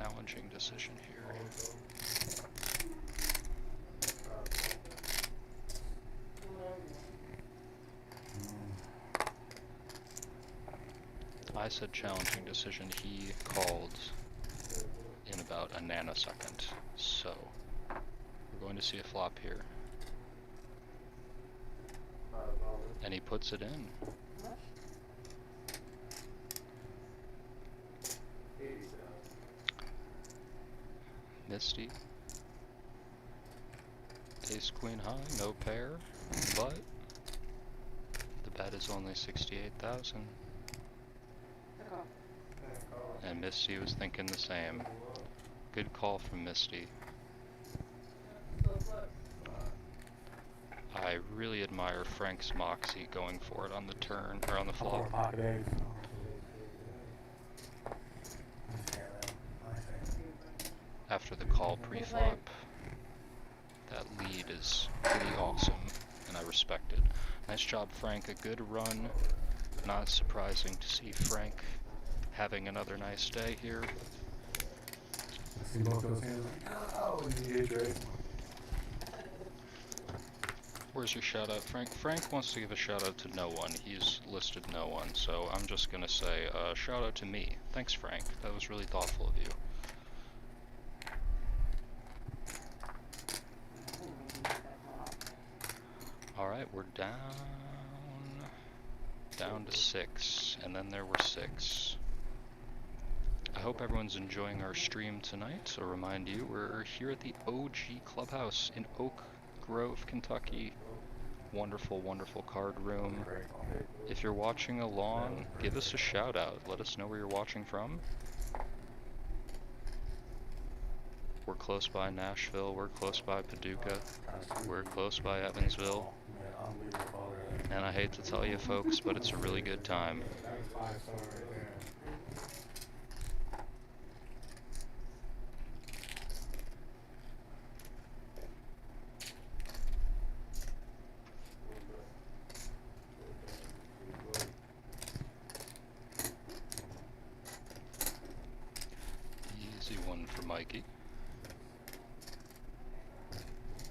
challenging decision here. I said challenging decision, he called in about a nanosecond. So, we're going to see a flop here. And he puts it in. Misty. Ace Queen high, no pair, but the bet is only 68,000. And Misty was thinking the same. Good call from Misty. I really admire Frank's moxie going for it on the turn, or on the flop. Pocket ace. After the call pre-flop, that lead is pretty awesome, and I respect it. Nice job, Frank. A good run. Not surprising to see Frank having another nice day here. I see both those hands like, oh, and you hit your ace. Where's your shout out, Frank? Frank wants to give a shout out to no one. He's listed no one, so I'm just gonna say shout out to me. Thanks, Frank. That was really thoughtful of you. Alright, we're down to 6, and then there were 6. I hope everyone's enjoying our stream tonight. So remind you, we're here at the OG Clubhouse in Oak Grove, Kentucky. Wonderful, wonderful card room. If you're watching along, give us a shout out. Let us know where you're watching from. We're close by Nashville, we're close by Paducah, we're close by Evansville. And I hate to tell you folks, but it's a really good time. Easy one for Mikey.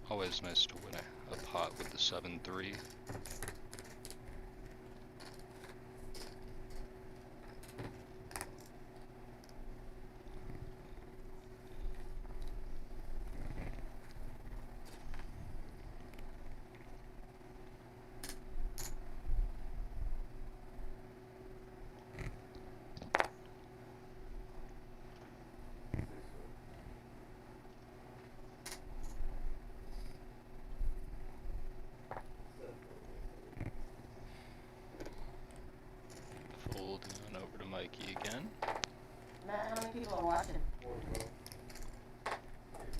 Always nice to win a pot with the 7-3. Folding on over to Mikey again. Matt, how many people are watching?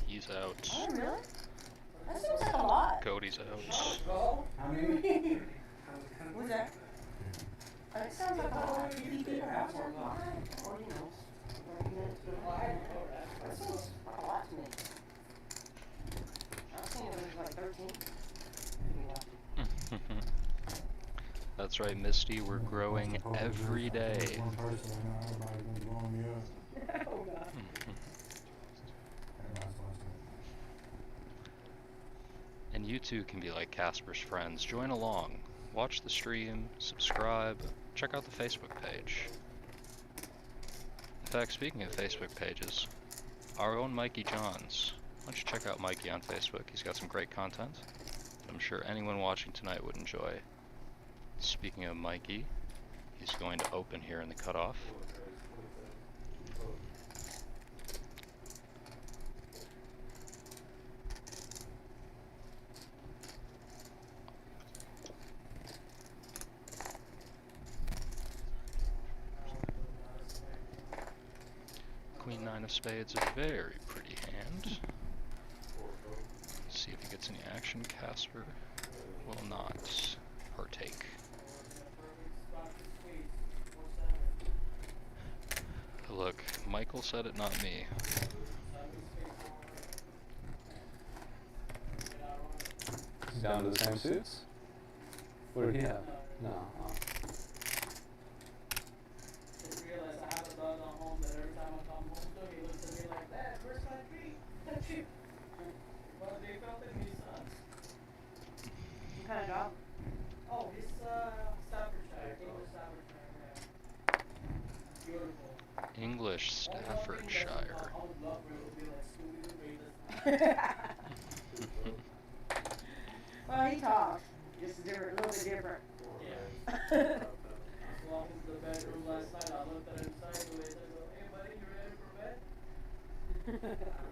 He's out. Oh, really? That seems like a lot. Cody's out. How many? What's that? It sounds like a lot. 50 people watching. Or, you know, 30 minutes. That seems like a lot to me. I was thinking it was like 13. That's right, Misty, we're growing every day. One person, everybody's gonna blow me up. Oh, God. And you too can be like Casper's friends. Join along, watch the stream, subscribe, check out the Facebook page. In fact, speaking of Facebook pages, our own Mikey Johns. Why don't you check out Mikey on Facebook? He's got some great content that I'm sure anyone watching tonight would enjoy. Speaking of Mikey, he's going to open here in the cutoff. Queen 9 of spades, a very pretty hand. Let's see if he gets any action. Casper will not partake. Look, Michael said it, not me. Down to the same suits? What did he have? No. Oh. Realize I have a dog at home that every time I come home to, he looks at me like kind of dog? Oh, he's Staffordshire. English Staffordshire. Yeah. Beautiful. English Staffordshire. I would love for it to be like Scooby-Doo Raiders. Well, he talks. Just different, a little bit different. Yeah. I was walking to the bedroom last night. I looked at him sideways. I go, "Hey, buddy, you ready for bed?" I don't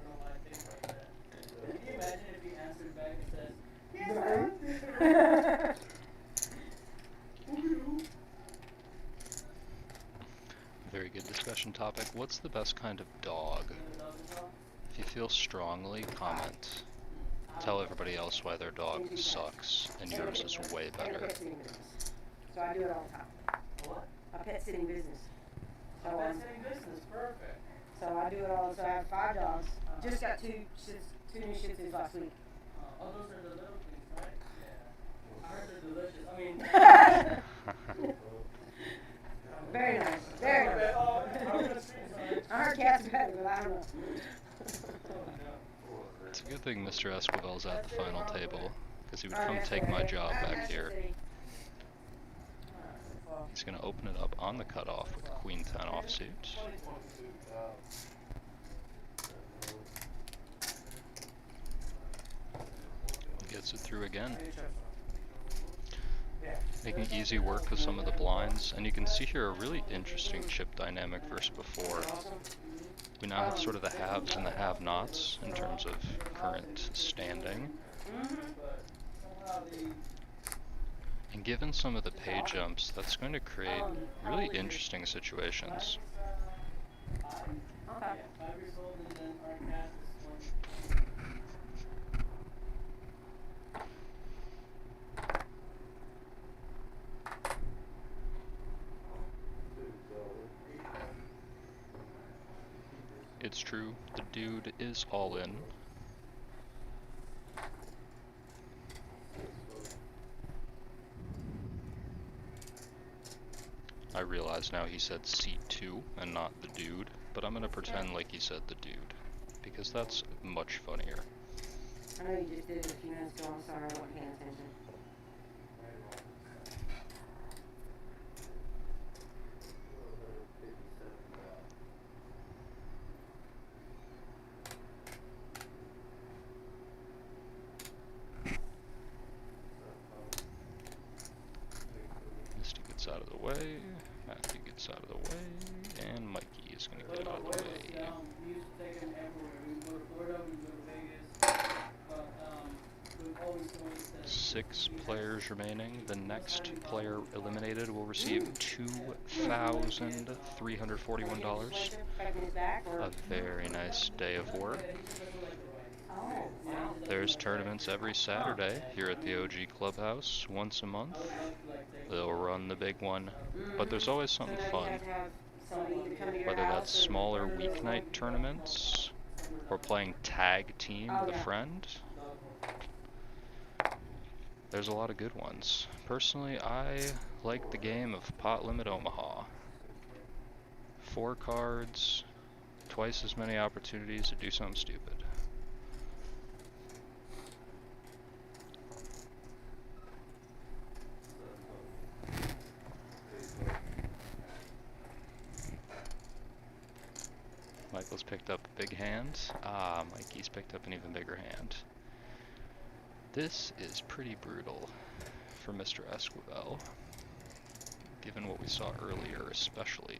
know why I think like that. Can you imagine if he answered back and says, "Yes, sir." Very good discussion topic. What's the best kind of dog? If you feel strongly, comment. Tell everybody else why their dog sucks and yours is way And a better. pet sitting business. So I do it all the time. What? A pet sitting business. So, Pet sitting business, perfect. so I do it all. So I have 5 dogs. Just got two new Shih Tzus last week. Oh, those are the little things, right? Yeah. I heard they're delicious. I mean, Very nice. Very nice. oh, I'm gonna say sorry. I heard cats are better, but I don't know. It's a good thing Mr. Esquivel's at the final table, because he would come take my job back here. He's going to open it up on the cutoff with the Queen 10 offsuit. Gets it through again. Making easy work with some of the blinds, and you can see here a really interesting chip dynamic versus before. We now have sort of the haves and the have-nots in terms of current standing. And given some of the pay jumps, that's going to create really interesting situations. Okay. 5 years old and then our cat is 1. It's true, the dude is all in. I realize now he said seat 2 and not the dude, but I'm gonna pretend like he said the dude, because that's much funnier. I know you just did it a few minutes ago. I'm sorry, I wasn't paying attention. Misty gets out of the way, Matthew gets out of the way, and Mikey is gonna get out of the way. We used to take him everywhere. We would go to Florida, we would go to Vegas, but we've always went to 6 players remaining. The next player eliminated will receive $2,341. A very nice day of work. Oh, wow. There's tournaments every Saturday here at the OG Clubhouse, once a month. They'll run the big one, but there's always something fun. Whether that's smaller weeknight tournaments, or playing tag team with a friend. There's a lot of good ones. Personally, I like the game of Pot Limit Omaha. 4 cards, twice as many opportunities to do something stupid. Michael's picked up a big hand. Mikey's picked up an even bigger hand. This is pretty brutal for Mr. Esquivel, given what we saw earlier especially.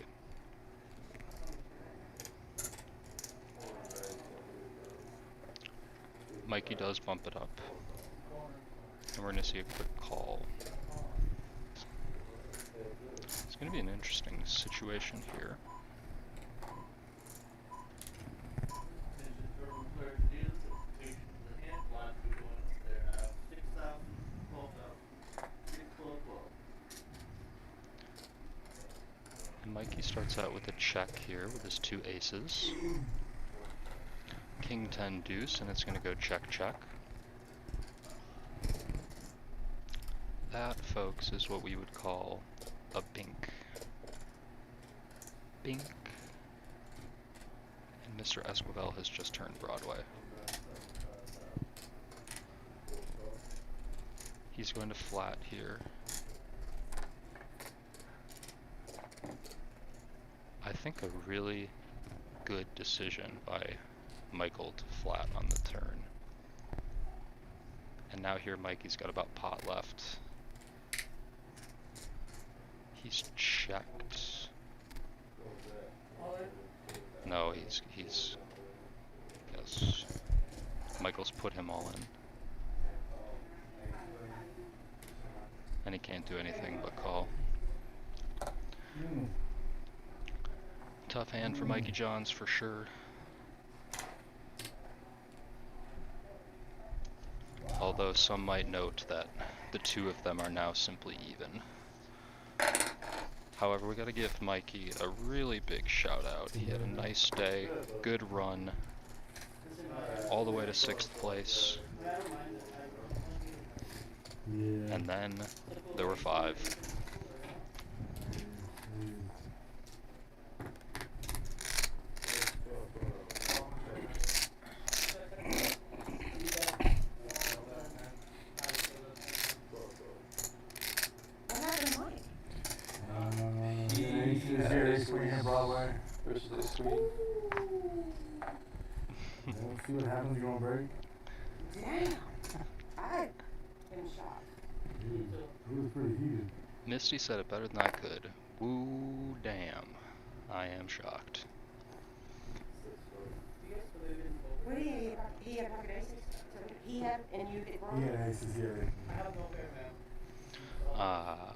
Mikey does bump it up, and we're going to see a quick call. It's going to be an interesting situation here. And Mikey starts out with a check here with his 2 aces. King 10 deuce, and it's going to go check check. That, folks, is what we would call a bink. Bink. And Mr. Esquivel has just turned Broadway. He's going to flat here. I think a really good decision by Michael to flat on the turn. And now here Mikey's got about pot left. He's checked. No, he's yes. Michael's put him all in. And he can't do anything but call. Tough hand for Mikey Johns for sure. Although some might note that the two of them are now simply even. However, we gotta give Mikey a really big shout out. He had a nice day, good run, all the way to 6th place. And then there were 5. Broadway versus the screen. See what happens, you gonna break? Damn. I am shocked. It was pretty heated. Misty said it better than I could. Woo damn. I am shocked. What do he had pocket aces? So he had, and you hit wrong? He had aces, yeah.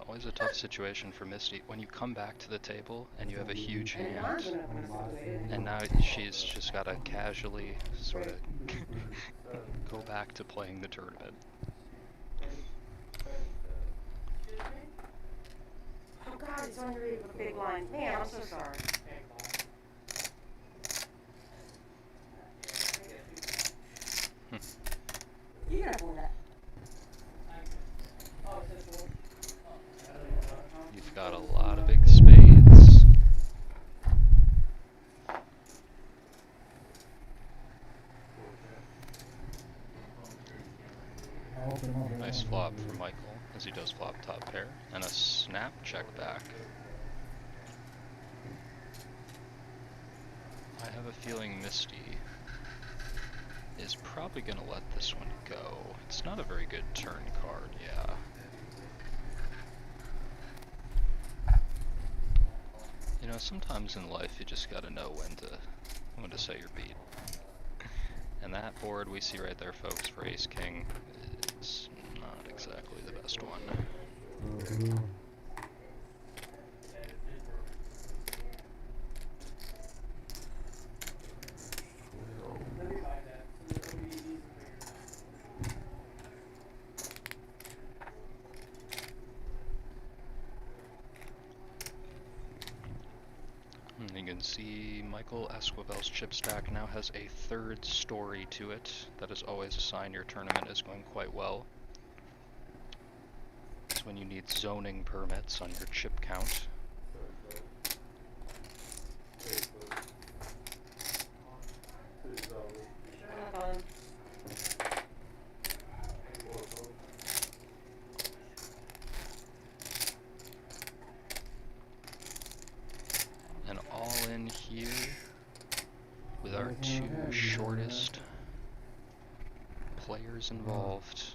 Always a tough situation for Misty when you come back to the table and you have a huge hand, and now she's just gotta casually sort of go back to playing the tournament. Oh God, it's on your big line. Man, I'm so sorry. You can afford that. You've got a lot of big spades. Nice flop for Michael, as he does flop top pair, and a snap check back. I have a feeling Misty is probably going to let this one go. It's not a very good turn card, yeah. You know, sometimes in life you just gotta know when to say your beat. And that board we see right there, folks, for Ace King is not exactly the best one. You can see Michael Esquivel's chip stack now has a 3rd story to it. That is always a sign your tournament is going quite well. It's when you need zoning permits on your chip count. And all in here with our 2 shortest players involved.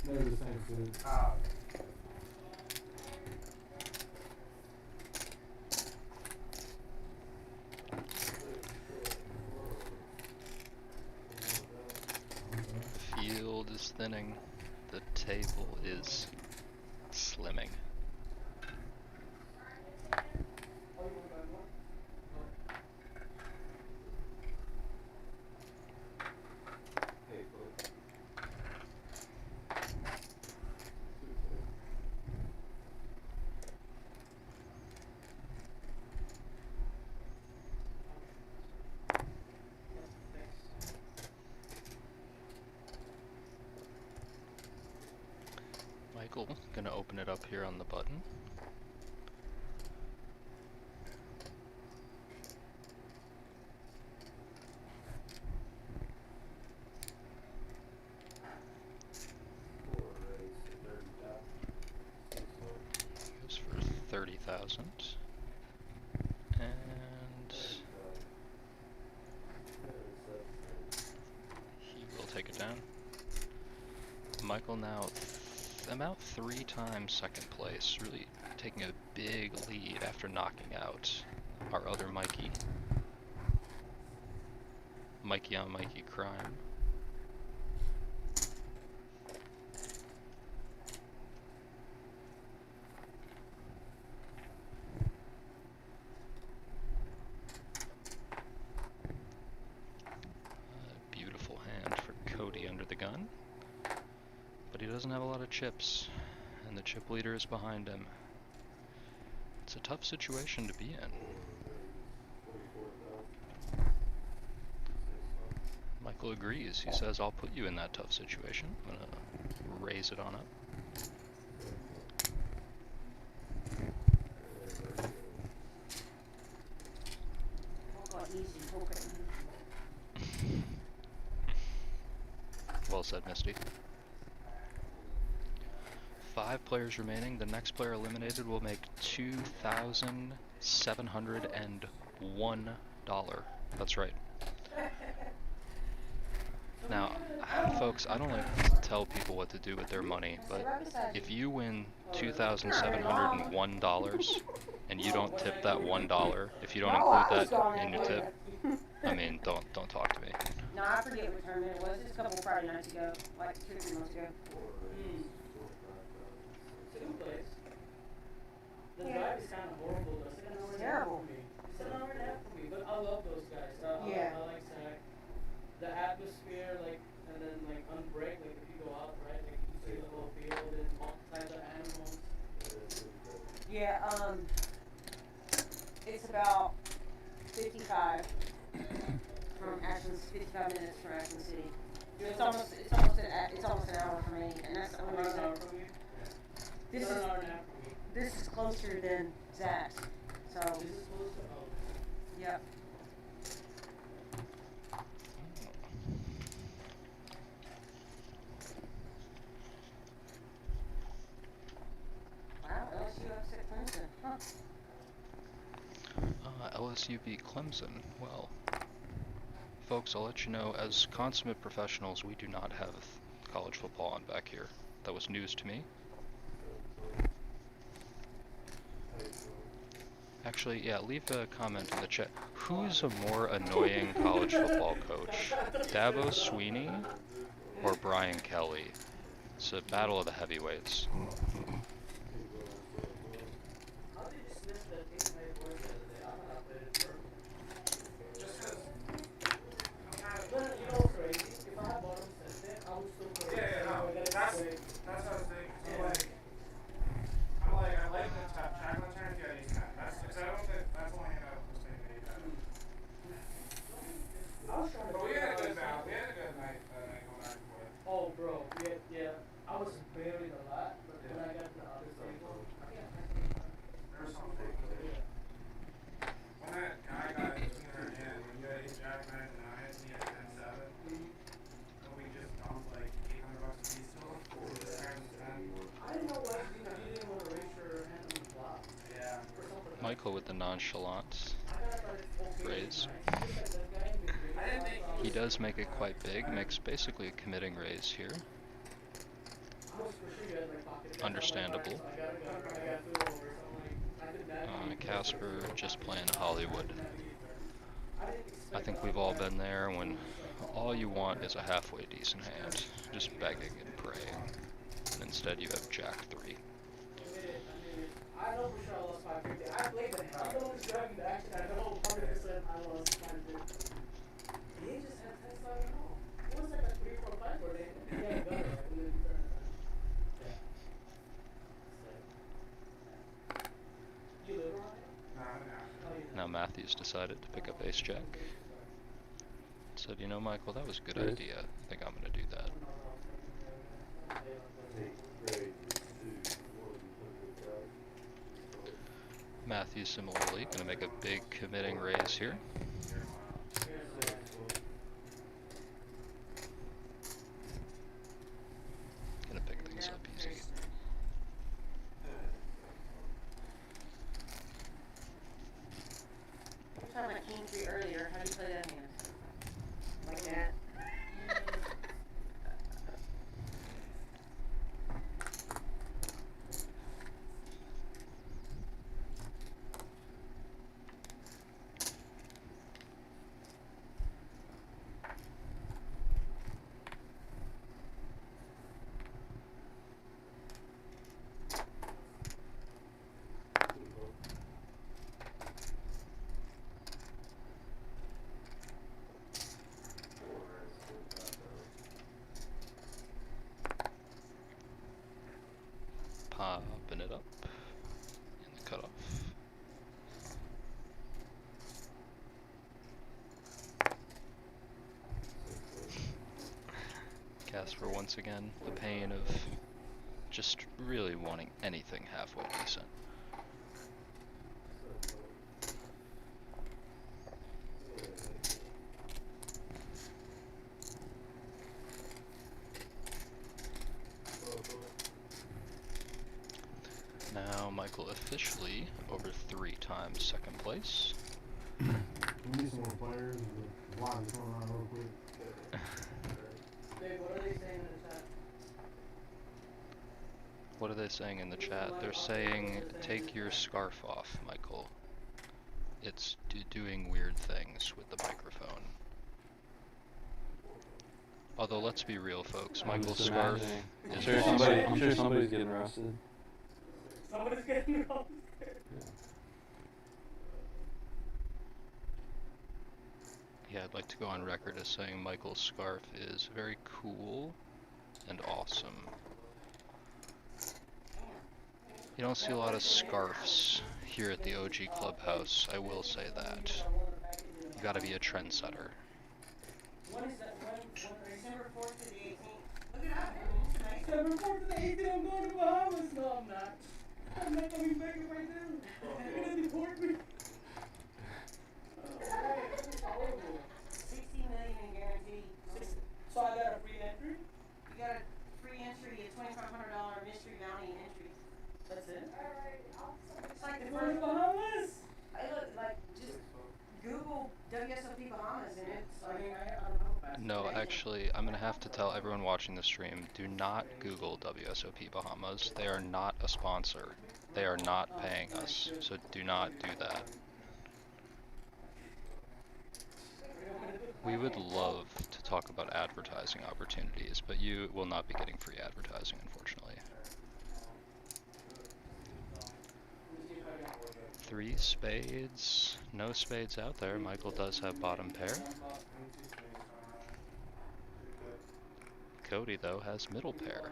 They're the same suit. The field is thinning. The table is slimming. here on the button. Goes for 30,000. And he will take it down. Michael now about 3 times second place, really taking a big lead after knocking out our other Mikey. Mikey on Mikey crime. Beautiful hand for Cody under the gun. But he doesn't have a lot of chips, and the chip leader is behind him. It's a tough situation to be in. Michael agrees. He says, I'll put you in that tough situation. I'm gonna raise it on up. Well said, Misty. 5 players remaining. The next player eliminated will make $2,701. That's right. Now, folks, I don't like to tell people what to do with their money, but if you win $2,701 and you don't tip that $1, if you don't include that in your tip, I mean, don't talk to me. No, I forget what tournament it was. Just a couple Friday nights ago, like 2 or 3 months ago. Second place. The drive is kind of horrible. Though. It's an hour and a half Terrible. for me. It's an hour and a half for me, but I love those guys. I like Zach. The atmosphere, like, and then like unbreak, like if you go out, right, like you see the whole field and all types of animals. Yeah, it's about 55 from Athens, 55 minutes from Athens City. It's almost an hour for me, and that's the only An reason. hour from you. This An is hour and a half for me. this is closer than Zach's, so This is close to home. yep. Wow, LSU upset Clemson, huh? LSU beat Clemson. Well, folks, I'll let you know, as consummate professionals, we do not have college football on back here. That was news to me. Actually, yeah, leave a comment in the chat. Who's a more annoying college football coach? Dabo Sweeney or Brian Kelly? It's a battle of the heavyweights. How did you dismiss that team high boys the other day? I'm not playing it for. Just because I'm kind of. No, you know what's crazy? If I had bottom set, I would still play. Yeah, no, that's what I was thinking. So I like the top chocolate turn. Yeah, these kind. That's because I don't think that's only how I was thinking. I was trying to. But we had a good battle. We had a good night going back and forth. Oh, bro, yeah. I was buried a lot, but when I got to the other table, There was something. When that guy got between her hand, when you had hit Jack 9 and 9, and he had 10-7, and we just dumped like $800 a piece to him. I didn't know why you didn't want to raise your hand on the block. Yeah. For something. Michael with the nonchalant raise. I didn't think He does make it quite big, makes basically a committing raise here. Understandable. Casper just playing Hollywood. I think we've all been there when all you want is a halfway decent hand, just begging and praying, and instead you have Jack 3. I know for sure I lost 550. I played the hand. I'm the one who's driving the action. I know 100% I lost 550. He just had 10 7 all. It was like a 3 4 5 where he had a gun right, and then he turned it on. Yeah. You live around here? Now Matthews decided to pick up ace jack. Said, you know, Michael, that was a good Right. idea. I think I'm going to do that. Matthew similarly gonna make a big committing raise here. Gonna pick things up easy. We were talking about king tree earlier. How do you play that hand? Like that? Popping it up in the cutoff. Casper once again, the pain of just really wanting anything halfway decent. Now Michael officially over 3 times second place. We need some more players. The block is coming around real quick. Dave, what are they saying in the chat? What are they saying in the chat? They're saying, take your scarf off, Michael. It's doing weird things with the microphone. Although, let's be real, folks. Michael's scarf is awesome. I'm sure somebody's getting roasted. Somebody's getting roasted. Yeah, I'd like to go on record as saying Michael's scarf is very cool and awesome. You don't see a lot of scarves here at the OG Clubhouse, I will say that. You gotta be a trendsetter. When is that? When December 4th to the 18th? Look it up. Tonight. December 4th to the 18th, I'm going to Bahamas. No, I'm not. I'm not coming back right now. They're gonna deport me. 60 million in guarantee. So I got a free entry? You got a free entry, a $2,500 mystery bounty entry. That's it? It's like the We're going to first. Bahamas? I look like just Google WSOP Bahamas and it's I like. mean, I don't know. No, actually, I'm gonna have to tell everyone watching the stream, do not Google WSOP Bahamas. They are not a sponsor. They are not paying us, so do not do that. We would love to talk about advertising opportunities, but you will not be getting free advertising, unfortunately. 3 spades. No spades out there. Michael does have bottom pair. Cody, though, has middle pair.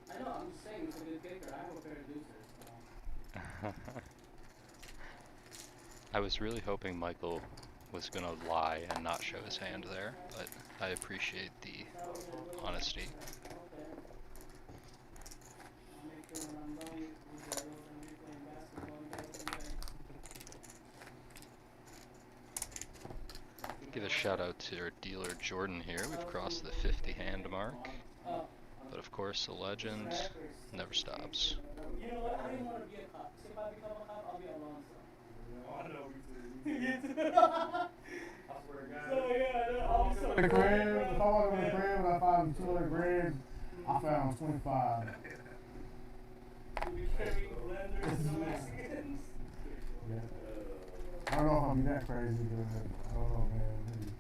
I know, I'm just saying it's a good kicker. I have a pair of deuces. I was really hoping Michael was gonna lie and not show his hand there, but I appreciate the honesty. Give a shout out to our dealer Jordan here. We've crossed the 50 hand mark. But of course, the legend never stops. You know what? I didn't want to be a cop. So if I become a cop, I'll be Alonso. Oh, I know I swear to God. So yeah, I'll be so The crib, if I walk in the crib and I find 200 grand, I found 25. to be carrying blenders to Mexicans. Yeah. I don't know if I'll be that crazy, but I don't know, man. Maybe.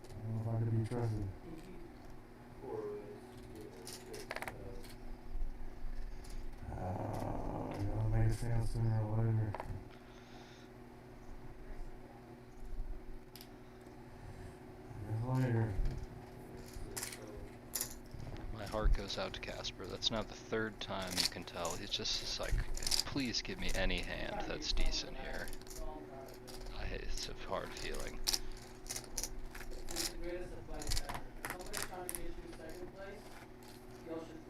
I don't know if I could be trusted. It'll make sense sooner or later. I guess later. My heart goes out to Casper. That's now the third time you can tell. He's just like, please give me any hand that's decent here. It's a hard feeling. It's the greatest advice ever. If somebody's trying to get you second place, y'all should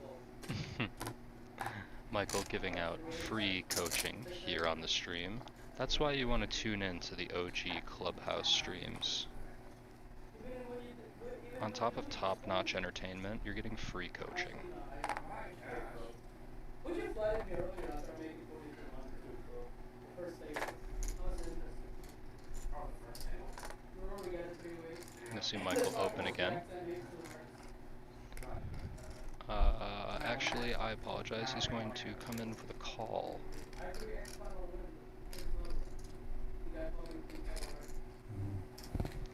go. Michael giving out free coaching here on the stream. That's why you want to tune in to the OG Clubhouse streams. On top of top-notch entertainment, you're getting free coaching. Would you flattered me earlier after making 4200 first day? That was interesting. Oh, the first table. Remember we got it 3 weeks? I'm gonna see Michael open again. Actually, I apologize. He's going to come in for the call.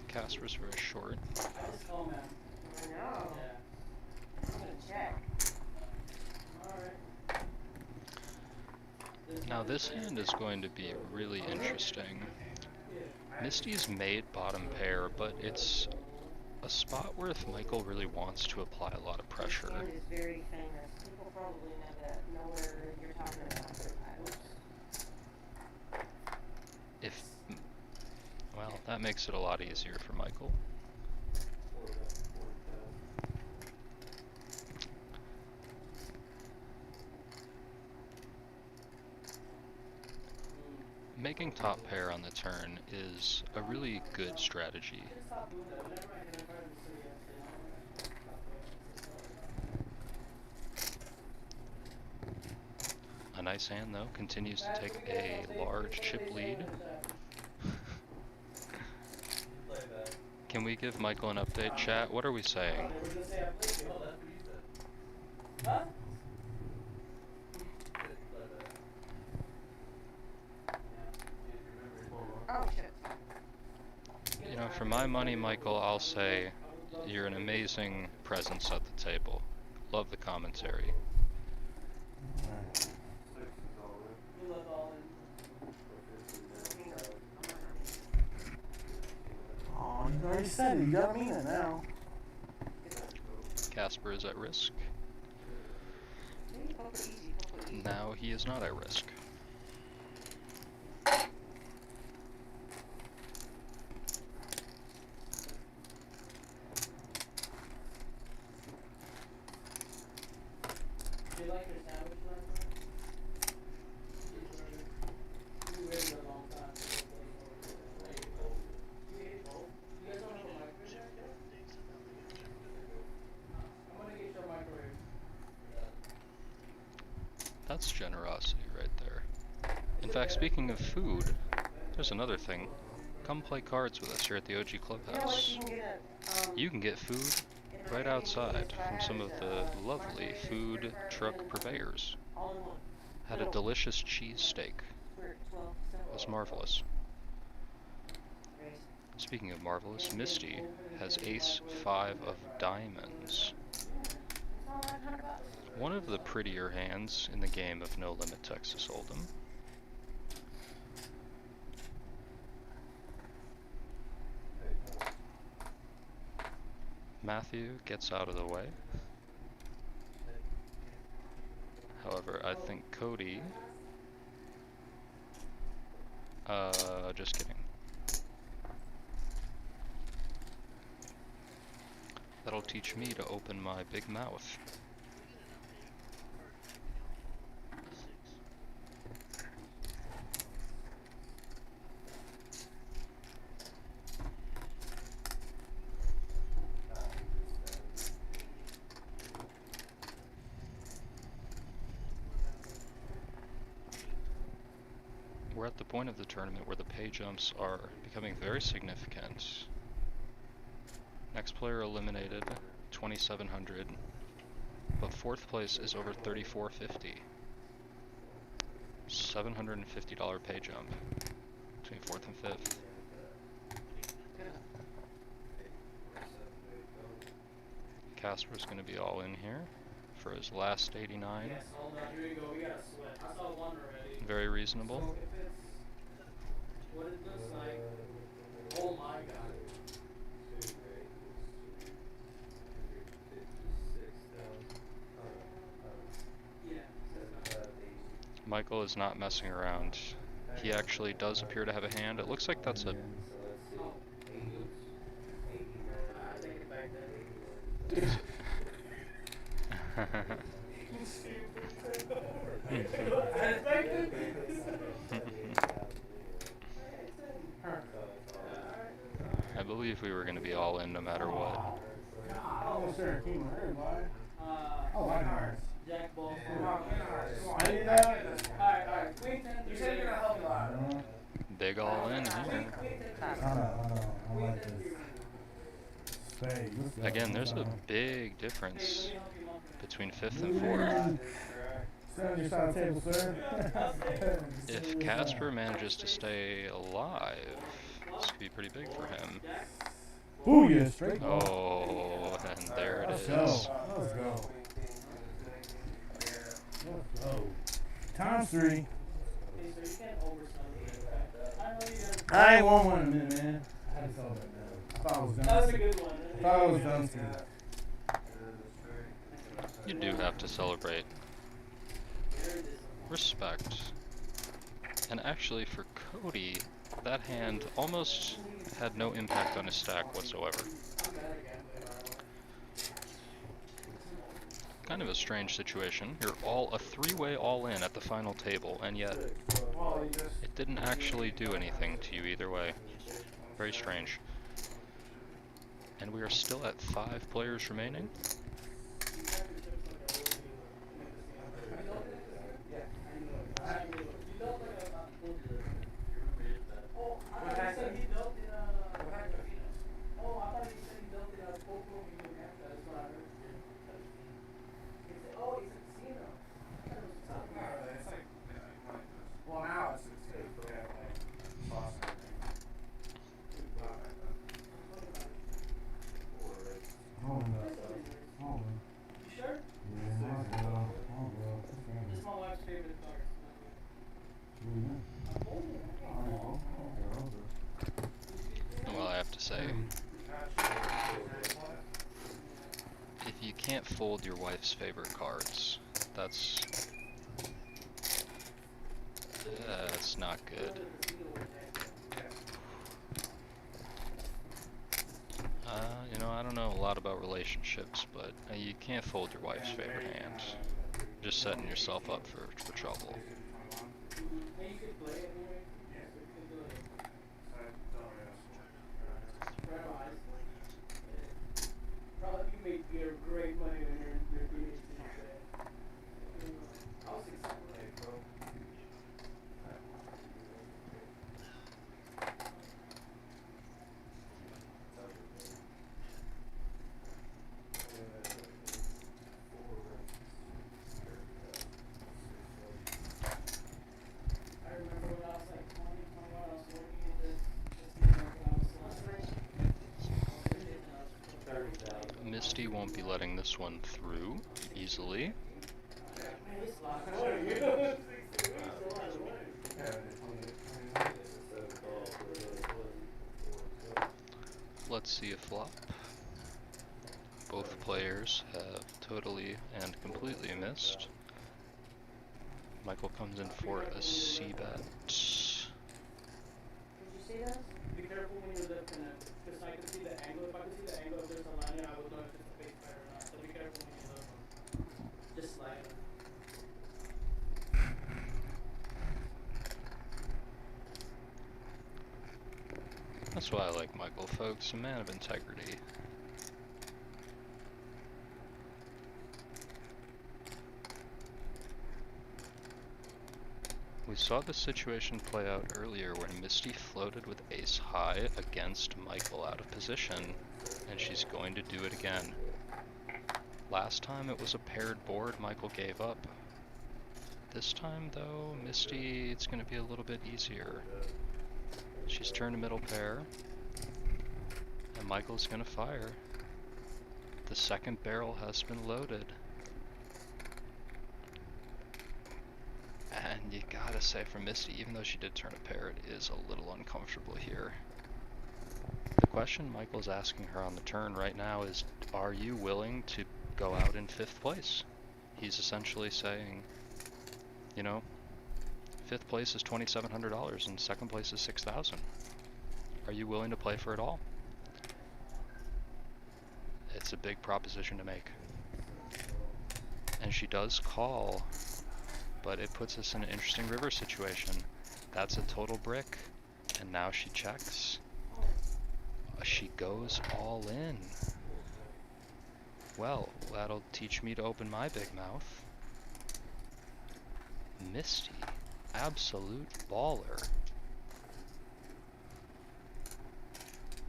Casper's very short. I just call him. I know. Yeah. I'm gonna check. Alright. Now this hand is going to be really interesting. Misty's made bottom pair, but it's a spot where if Michael really wants to apply a lot of pressure. This hand is very famous. People probably know where you're talking about. Well, that makes it a lot easier for Michael. Making top pair on the turn is a really good strategy. A nice hand though, continues to take a large chip lead. Can we give Michael an update, chat? What are we saying? Oh shit. You know, for my money, Michael, I'll say you're an amazing presence at the table. Love the commentary. Oh, you already said it. You gotta mean it now. Casper is at risk. Now he is not at risk. Do you like your sandwich last night? You waited a long time to get both. You ate both? You guys don't have a microwave back there? I'm gonna get your microwave. That's generosity right there. In fact, speaking of food, there's another thing. Come play cards with us here at the OG Clubhouse. You can get food right outside from some of the lovely food truck purveyors. Had a delicious cheesesteak. It was marvelous. Speaking of marvelous, Misty has ace 5 of diamonds. One of the prettier hands in the game of No Limit Texas Hold'em. Matthew gets out of the way. However, I think Cody... just kidding. That'll teach me to open my big mouth. We're at the point of the tournament where the pay jumps are becoming very significant. Next player eliminated, 2,700, but fourth place is over 3,450. $750 pay jump between fourth and fifth. Casper's going to be all in here for his last 89. Yes, hold on, here you go, we gotta sweat. I saw one already. Very reasonable. So if it's what it looks like, oh my god. Michael is not messing around. He actually does appear to have a hand. It looks like that's a... I take it back then. I believe we were going to be all in no matter what. I almost started a team with her, boy. Oh, my God. Jack ball. Come on, I did that. Alright. Queen 10. You said you're gonna help me out. Big all in here. I like this. Stay. Let's go. Again, there's a big difference between 5th and 4th. Sit on your side of the table, sir. If Casper manages to stay alive, this could be pretty big for him. Ooh, yeah, straight ball. Oh, and there it Let's is. go. Let's go. Let's go. Times 3. I ain't won one in a minute, man. I had to solve that now. I thought I was done. That was a good one. I thought I was done too. You do have to celebrate. Respect. And actually for Cody, that hand almost had no impact on his stack whatsoever. Kind of a strange situation. You're all a 3-way all-in at the final table, and yet it didn't actually do anything to you either way. Very strange. And we are still at 5 players remaining. Well, now it's Hold on. Hold on. You sure? Yeah, I'll go. I'll go. This is my wife's favorite card. Well, I have to say, if you can't fold your wife's favorite cards, that's not good. You know, I don't know a lot about relationships, but you can't fold your wife's favorite hand. You're just setting yourself up for trouble. Probably you make your great money when you're teenage. I was excited. I remember when I was like 20, 21, I was working at this Misty won't be letting this one through easily. Let's see a flop. Both players have totally and completely missed. Michael comes in for a C-bet. Did you see those? Be careful when you're lifting it, because I can see the angle. If I could see the angle of there's a line, I would know if it's a face bet or not. So be careful when you lift. Just slide it. That's why I like Michael, folks. A man of integrity. We saw this situation play out earlier where Misty floated with ace high against Michael out of position, and she's going to do it again. Last time it was a paired board Michael gave up. This time though, Misty, it's going to be a little bit easier. She's turned a middle pair, and Michael's going to fire. The second barrel has been loaded. And you gotta say for Misty, even though she did turn a pair, it is a little uncomfortable here. The question Michael's asking her on the turn right now is, are you willing to go out in 5th place? He's essentially saying, you know, fifth place is $2,700 and second place is $6,000. Are you willing to play for it all? It's a big proposition to make. And she does call, but it puts us in an interesting river situation. That's a total brick, and now she checks. She goes all in. Well, that'll teach me to open my big mouth. Misty, absolute baller.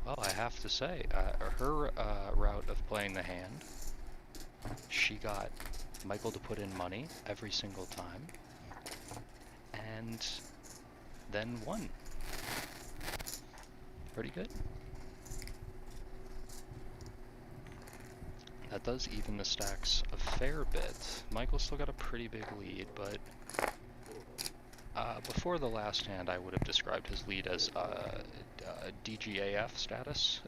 Well, I have to say, her route of playing the hand, she got Michael to put in money every single time, and then won. Pretty good. That does even the stacks a fair bit. Michael's still got a pretty big lead, but before the last hand I would have described his lead as DGAF status,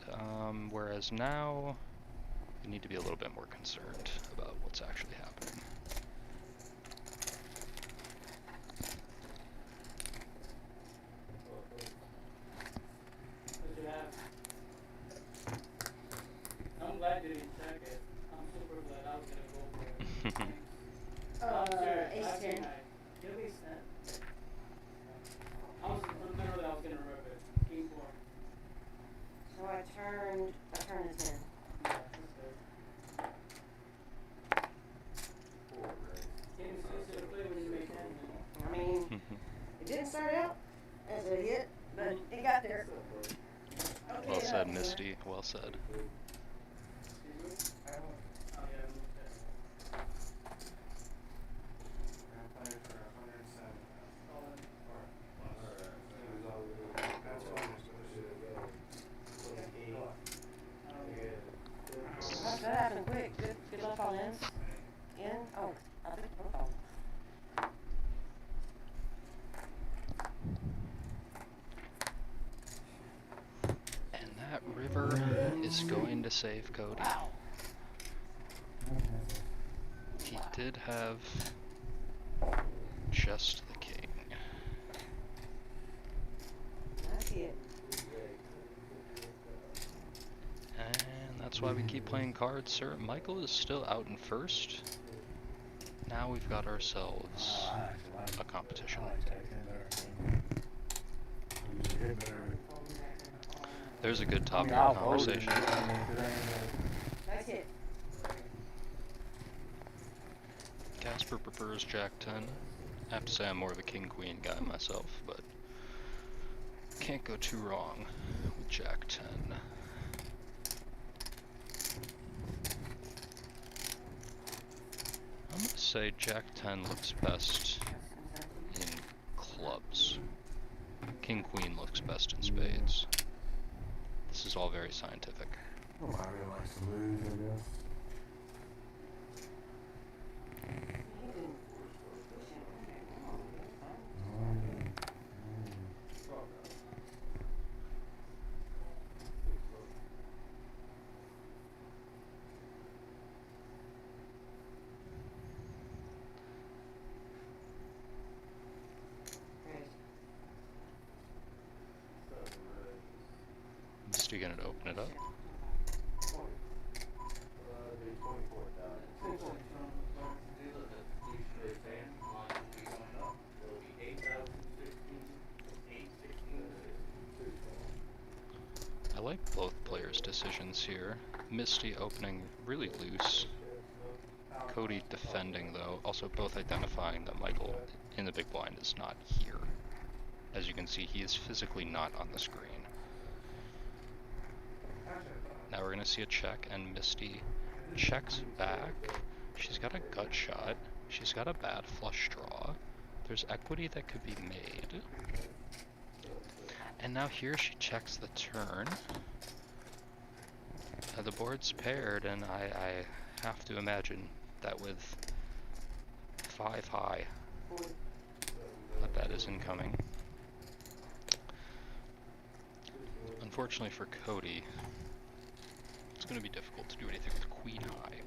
whereas now we need to be a little bit more concerned about what's actually happening. What you have? I'm glad you didn't check it. I'm super glad I was gonna go for it. I'm serious. Ace I think 10. Give me that. I was literally I was gonna rip it. King 4. So I turned a 10. Yeah, that's good. King 6 should have played when you made 10. I mean, it didn't start out as a hit, but it got there. Okay, Well said, that's Misty. Well said. Excuse me? Oh yeah, I moved that. I played for 107. Oh, That's what I'm supposed to do. That happened quick. Good luck on ends. In. Oh, I think both of them. And that river is going to save Cody. He did have just the king. That's it. And that's why we keep playing cards, sir. Michael is still out in first. Now we've got ourselves a competition. There's a good topic of conversation. Nice hit. Casper prefers Jack 10. I have to say I'm more of a King-Queen guy myself, but can't go too wrong with Jack 10. I'm gonna say Jack 10 looks best in clubs. King-Queen looks best in spades. This is all very scientific. Nobody likes to lose, I guess. Misty gonna open it up. I like both players' decisions here. Misty opening really loose. Cody defending though, also both identifying that Michael in the big blind is not here. As you can see, he is physically not on the screen. Now we're gonna see a check, and Misty checks back. She's got a gut shot. She's got a bad flush draw. There's equity that could be made. And now here she checks the turn. The board's paired, and I have to imagine that with 5 high, that bet is incoming. Unfortunately for Cody, it's going to be difficult to do anything with queen high.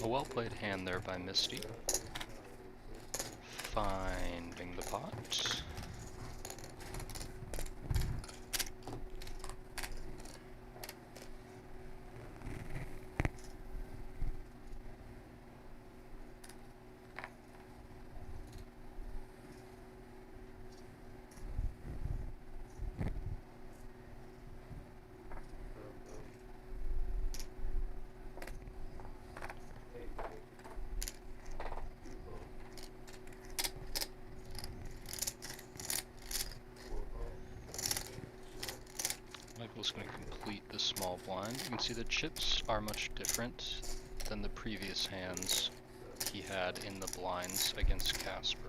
A well-played hand there by Misty. Finding the pot. Michael's going to complete the small blind. You can see the chips are much different than the previous hands he had in the blinds against Casper.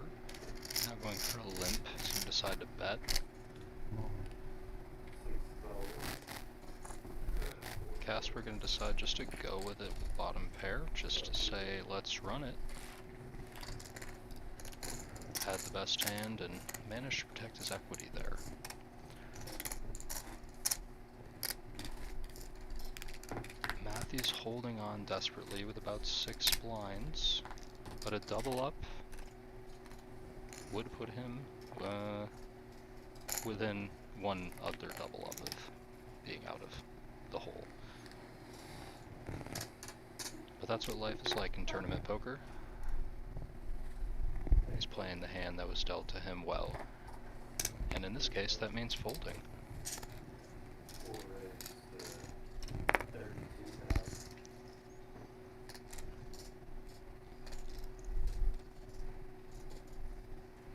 Now going for a limp, he's going to decide to bet. Casper going to decide just to go with it with bottom pair, just to say, let's run it. Had the best hand and managed to protect his equity there. Matthew's holding on desperately with about 6 blinds, but a double up would put him within one other double up of being out of the hole. But that's what life is like in tournament poker. He's playing the hand that was dealt to him well. And in this case, that means folding.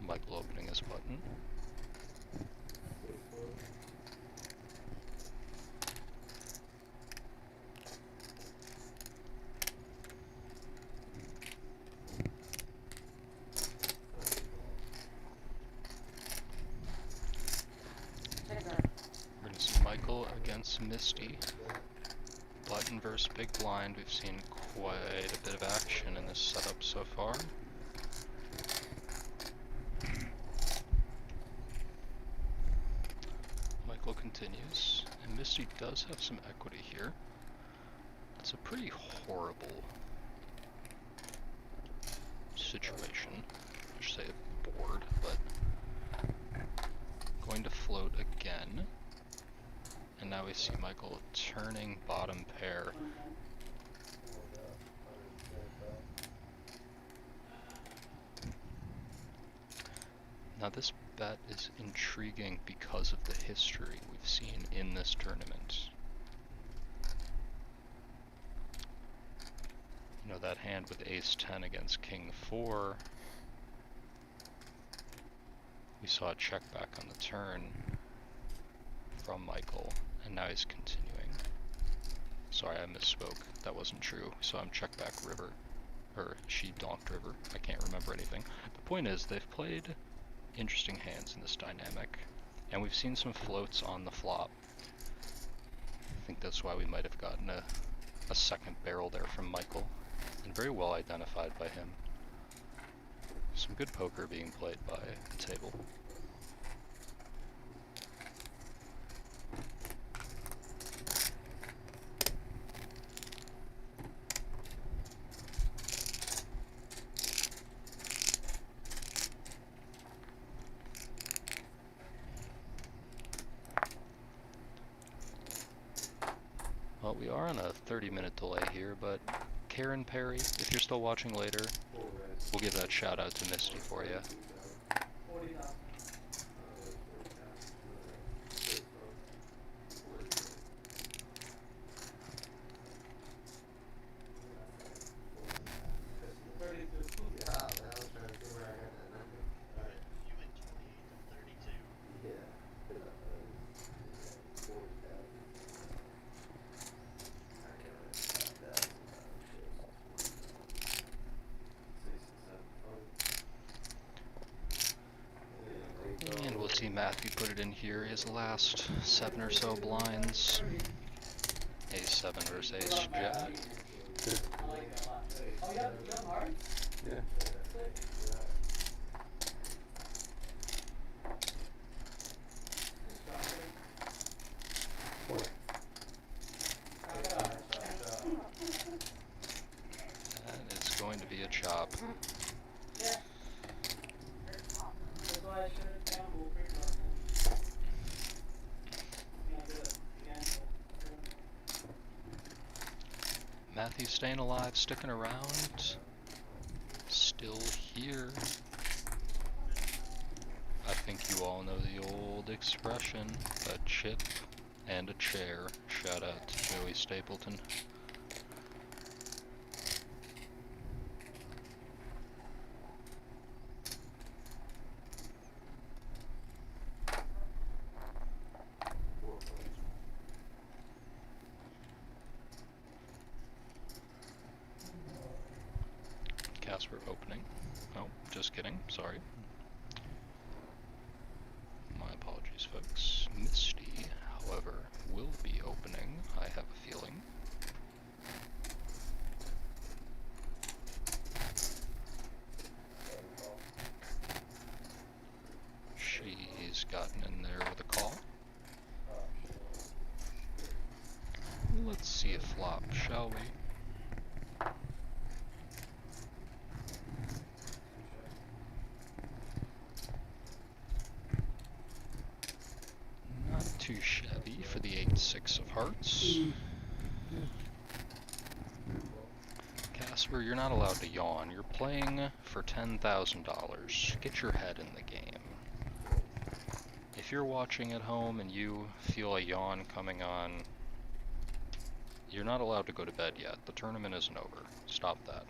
Michael opening his button. We're going to see Michael against Misty. Button versus big blind. We've seen quite a bit of action in this setup so far. Michael continues, and Misty does have some equity here. It's a pretty horrible situation. I should say board, but going to float again. And now we see Michael turning bottom pair. Now this bet is intriguing because of the history we've seen in this tournament. You know, that hand with ace-10 against king-4. We saw a check back on the turn from Michael, and now he's continuing. Sorry, I misspoke. That wasn't true. We saw him check back river, or she donked river. I can't remember anything. The point is, they've played interesting hands in this dynamic, and we've seen some floats on the flop. I think that's why we might have gotten a second barrel there from Michael, and very well identified by him. Some good poker being played by the table. Well, we are on a 30-minute delay here, but Karen Perry, if you're still watching later, we'll give that shout out to Misty for you. 40,000. And we'll see Matthew put it in here, his last 7 or so blinds. Ace-7 versus ace-jack. I like that a lot. Oh, you have heart? Yeah. a chop. Yeah. That's why I shouldn't gamble pre-flop. Not good at gamble. Matthew staying alive, sticking around. Still here. I think you all know the old expression, a chip and a chair. Shout out to Joey Stapleton. Casper opening. Oh, just kidding, sorry. My apologies, folks. Misty, however, will be opening, I have a feeling. She's gotten in there with a call. Let's see a flop, shall we? Not too shabby for the 8-6 of hearts. Casper, you're not allowed to yawn. You're playing for $10,000. Get your head in the game. If you're watching at home and you feel a yawn coming on, you're not allowed to go to bed yet. The tournament isn't over. Stop that.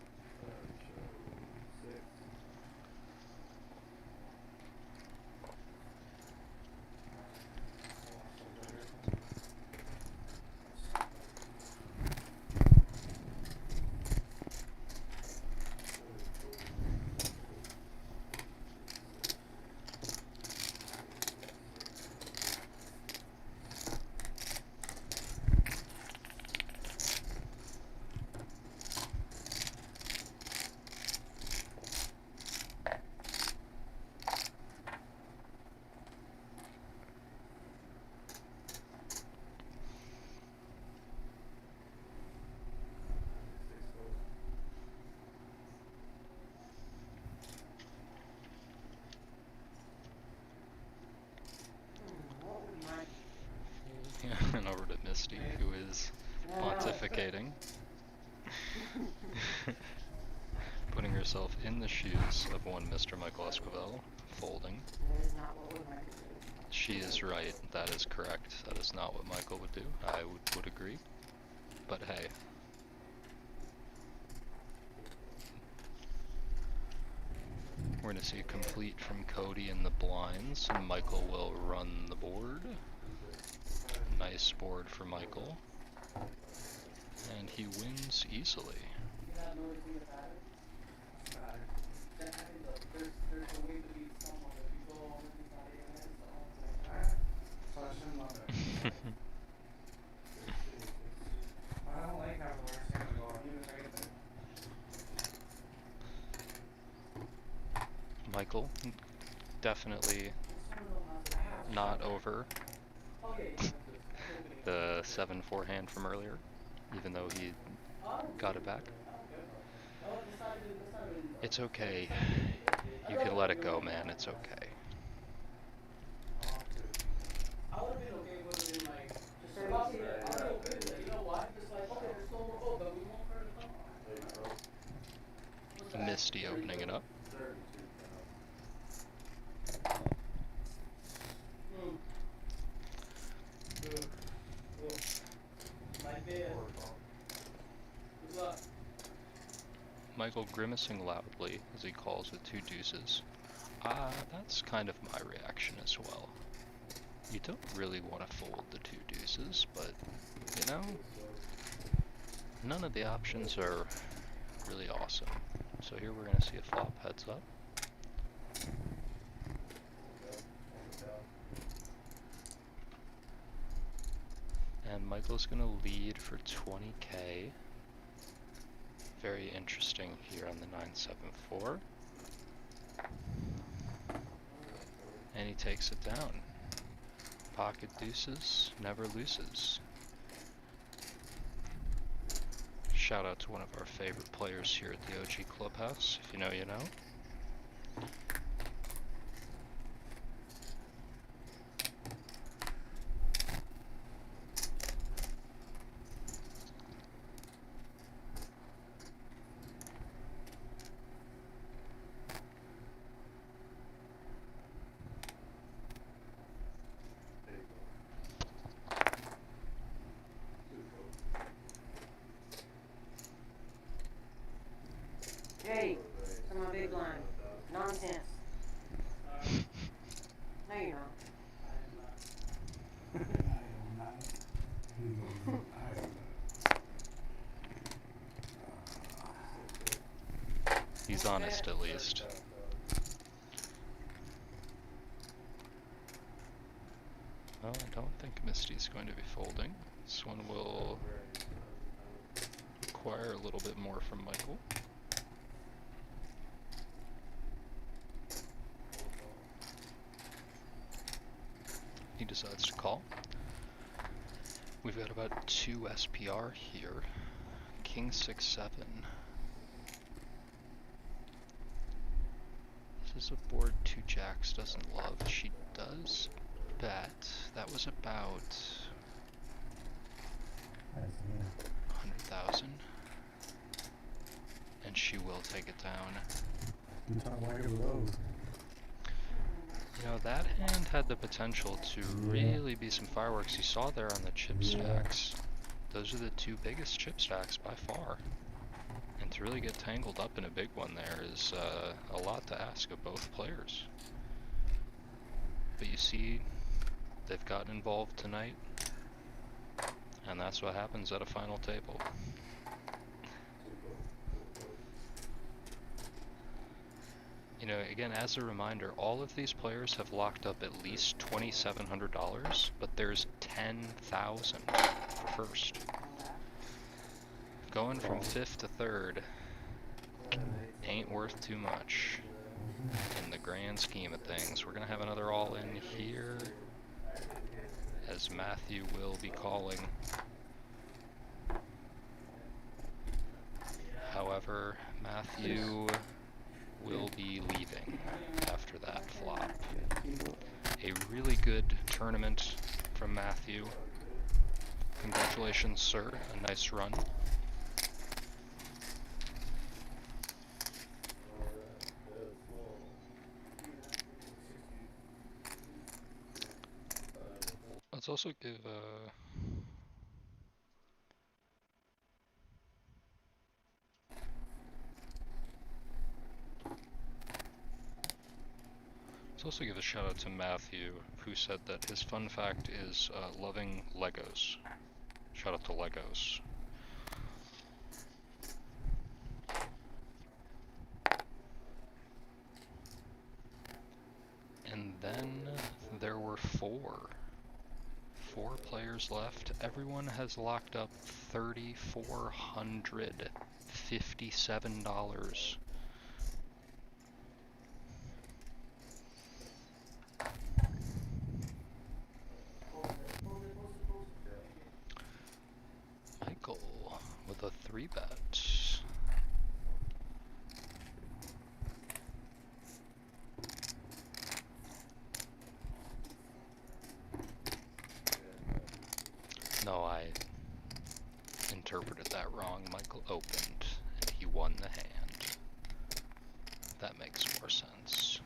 And over to Misty, who is pontificating. Putting herself in the shoes of one Mr. Michael Esquivel, folding. She is right, that is correct. That is not what Michael would do. I would agree. But hey. We're gonna see a complete from Cody in the blinds, and Michael will run the board. Nice board for Michael. And he wins easily. I don't like how the worst hand to go on, even if I get the Michael, definitely not over the 7-4 hand from earlier, even though he got it back. It's okay. You can let it go, man. It's okay. I would have been okay with it being like, just fuck it, I would have been okay with it, you know why? Just like, okay, there's no more hope, but we want her to come on. Misty opening it up. Like this. Good luck. Michael grimacing loudly as he calls with 2 deuces. That's kind of my reaction as well. You don't really want to fold the 2 deuces, but, you know, none of the options are really awesome. So here we're going to see a flop heads up. And Michael's going to lead for 20K. Very interesting here on the 9-7-4. And he takes it down. Pocket deuces, never loses. Shout out to one of our favorite players here at the OG Clubhouse. If you know, you know. Hey, come on, big line. Nonsense. No, you're not. He's honest at least. Well, I don't think Misty's going to be folding. This one will require a little bit more from Michael. He decides to call. We've got about 2 SPR here. King 6-7. This is a board 2 jacks doesn't love. She does bet. That was about 100,000. And she will take it down. You know, that hand had the potential to really be some fireworks. You saw there on the chip stacks. Those are the 2 biggest chip stacks by far. And to really get tangled up in a big one there is a lot to ask of both players. But you see, they've gotten involved tonight. And that's what happens at a final table. You know, again, as a reminder, all of these players have locked up at least $2,700, but there's 10,000 for first. Going from 5th to 3rd ain't worth too much in the grand scheme of things. We're gonna have another all-in here, as Matthew will be calling. However, Matthew will be leaving after that flop. A really good tournament from Matthew. Congratulations, sir. A nice run. Let's also give a shout out to Matthew, who said that his fun fact is loving Legos. Shout out to Legos. And then there were 4 players left. Everyone has locked up $3,457. Michael with a 3-bet. No, I interpreted that wrong. Michael opened and he won the hand. That makes more sense.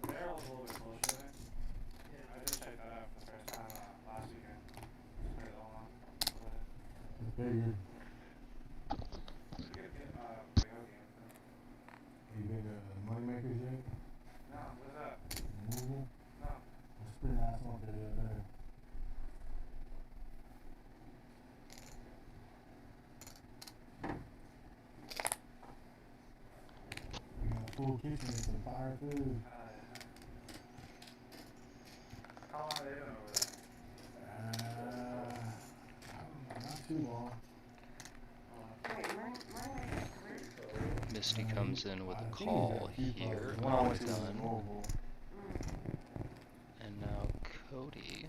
The barrel's a little bit closer there. I just checked that out for the first time last weekend. Just put it all on. It's bigger. Pretty good big out game. You been to Moneymakers yet? No, what's that? Movable? No. I spent ass on there the other day. full kitchen with some fire food. How long have they been over there? Not too long. Misty comes in with a I think he's call got a few here. problems. When I went to Done. Louisville. And now Cody.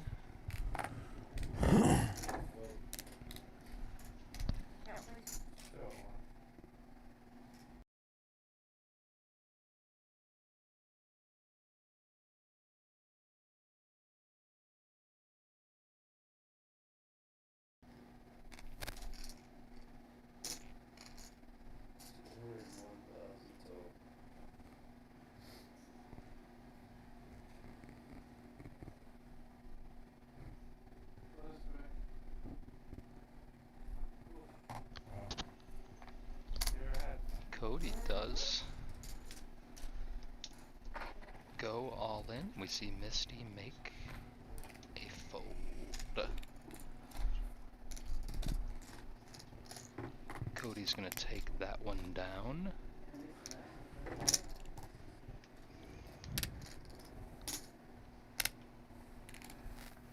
Cody does go all in. We see Misty make a fold. Cody's gonna take that one down.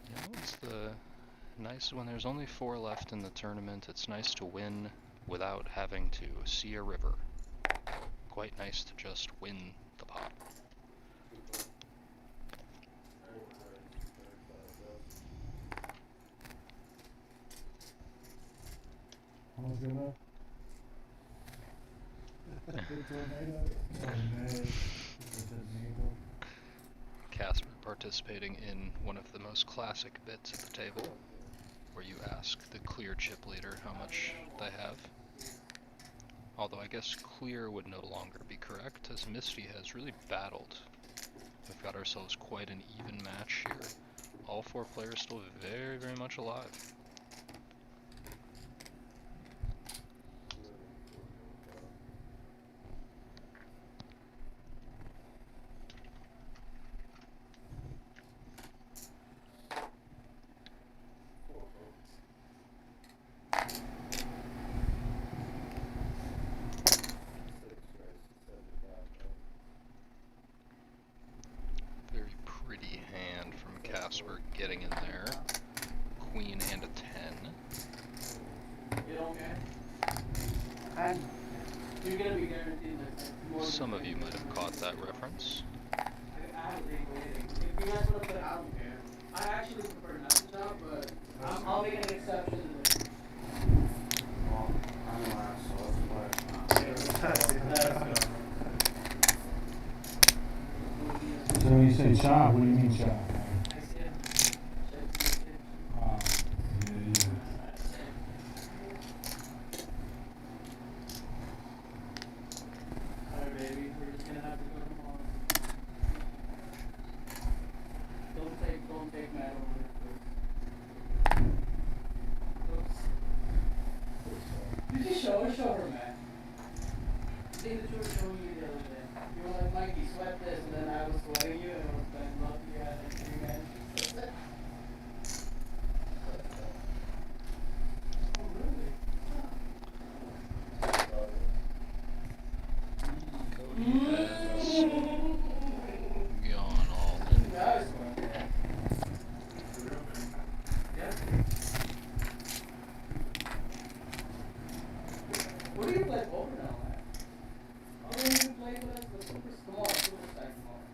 You know, it's the nice when there's only 4 left in the tournament. It's nice to win without having to see a river. Quite nice to just win the pot. Almost good enough. Big tornado. Oh man. It's a tornado. Casper participating in one of the most classic bits at the table, where you ask the clear chip leader how much they have. Although I guess clear would no longer be correct, as Misty has really battled. We've got ourselves quite an even match here. All 4 players still very, very much alive. Very pretty hand from Casper getting in there. Queen and a 10. You don't care? You're gonna be guaranteed like more. Some of you might have caught that reference. I have legal waiting. If you guys wanna put, I don't care. I actually prefer not to jump, but I'll make an exception. Well, I'm last, so let's play. So when you say shop, what do you mean shop? I see it. Yeah. Alright, baby, we're just gonna have to go tomorrow. Don't take Matt over it, please. Oops. Did you show her, Matt? I think that you were showing you the other day. You were like, Mikey, sweat this, and then I was sweating you, and I was like, look, you had like 3 minutes. Oh, really? Cody has gone all in. Nice one. Yeah. What do you play over now, man? Oh, you play with us the super small, super stack tomorrow.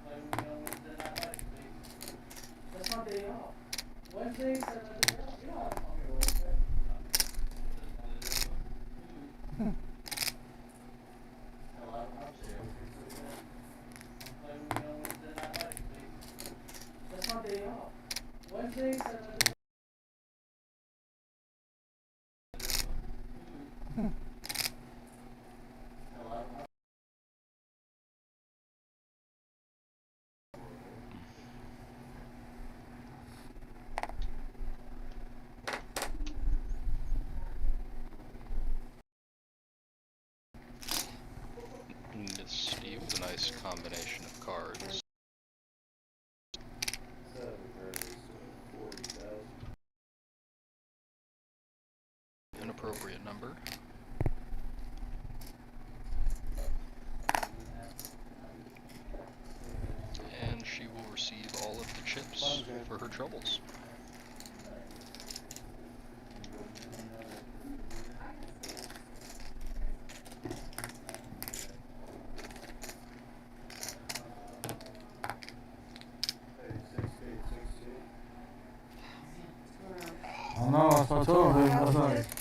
Play with me on Wednesday night lights, please. That's my day off. Wednesday, Saturday off. You know how to call me Wednesday. Hello, I'm serious. Play with me on Wednesday night lights, please. That's my day off. Wednesday, Saturday. Misty with a nice combination of cards. An appropriate number. I told him, I was like,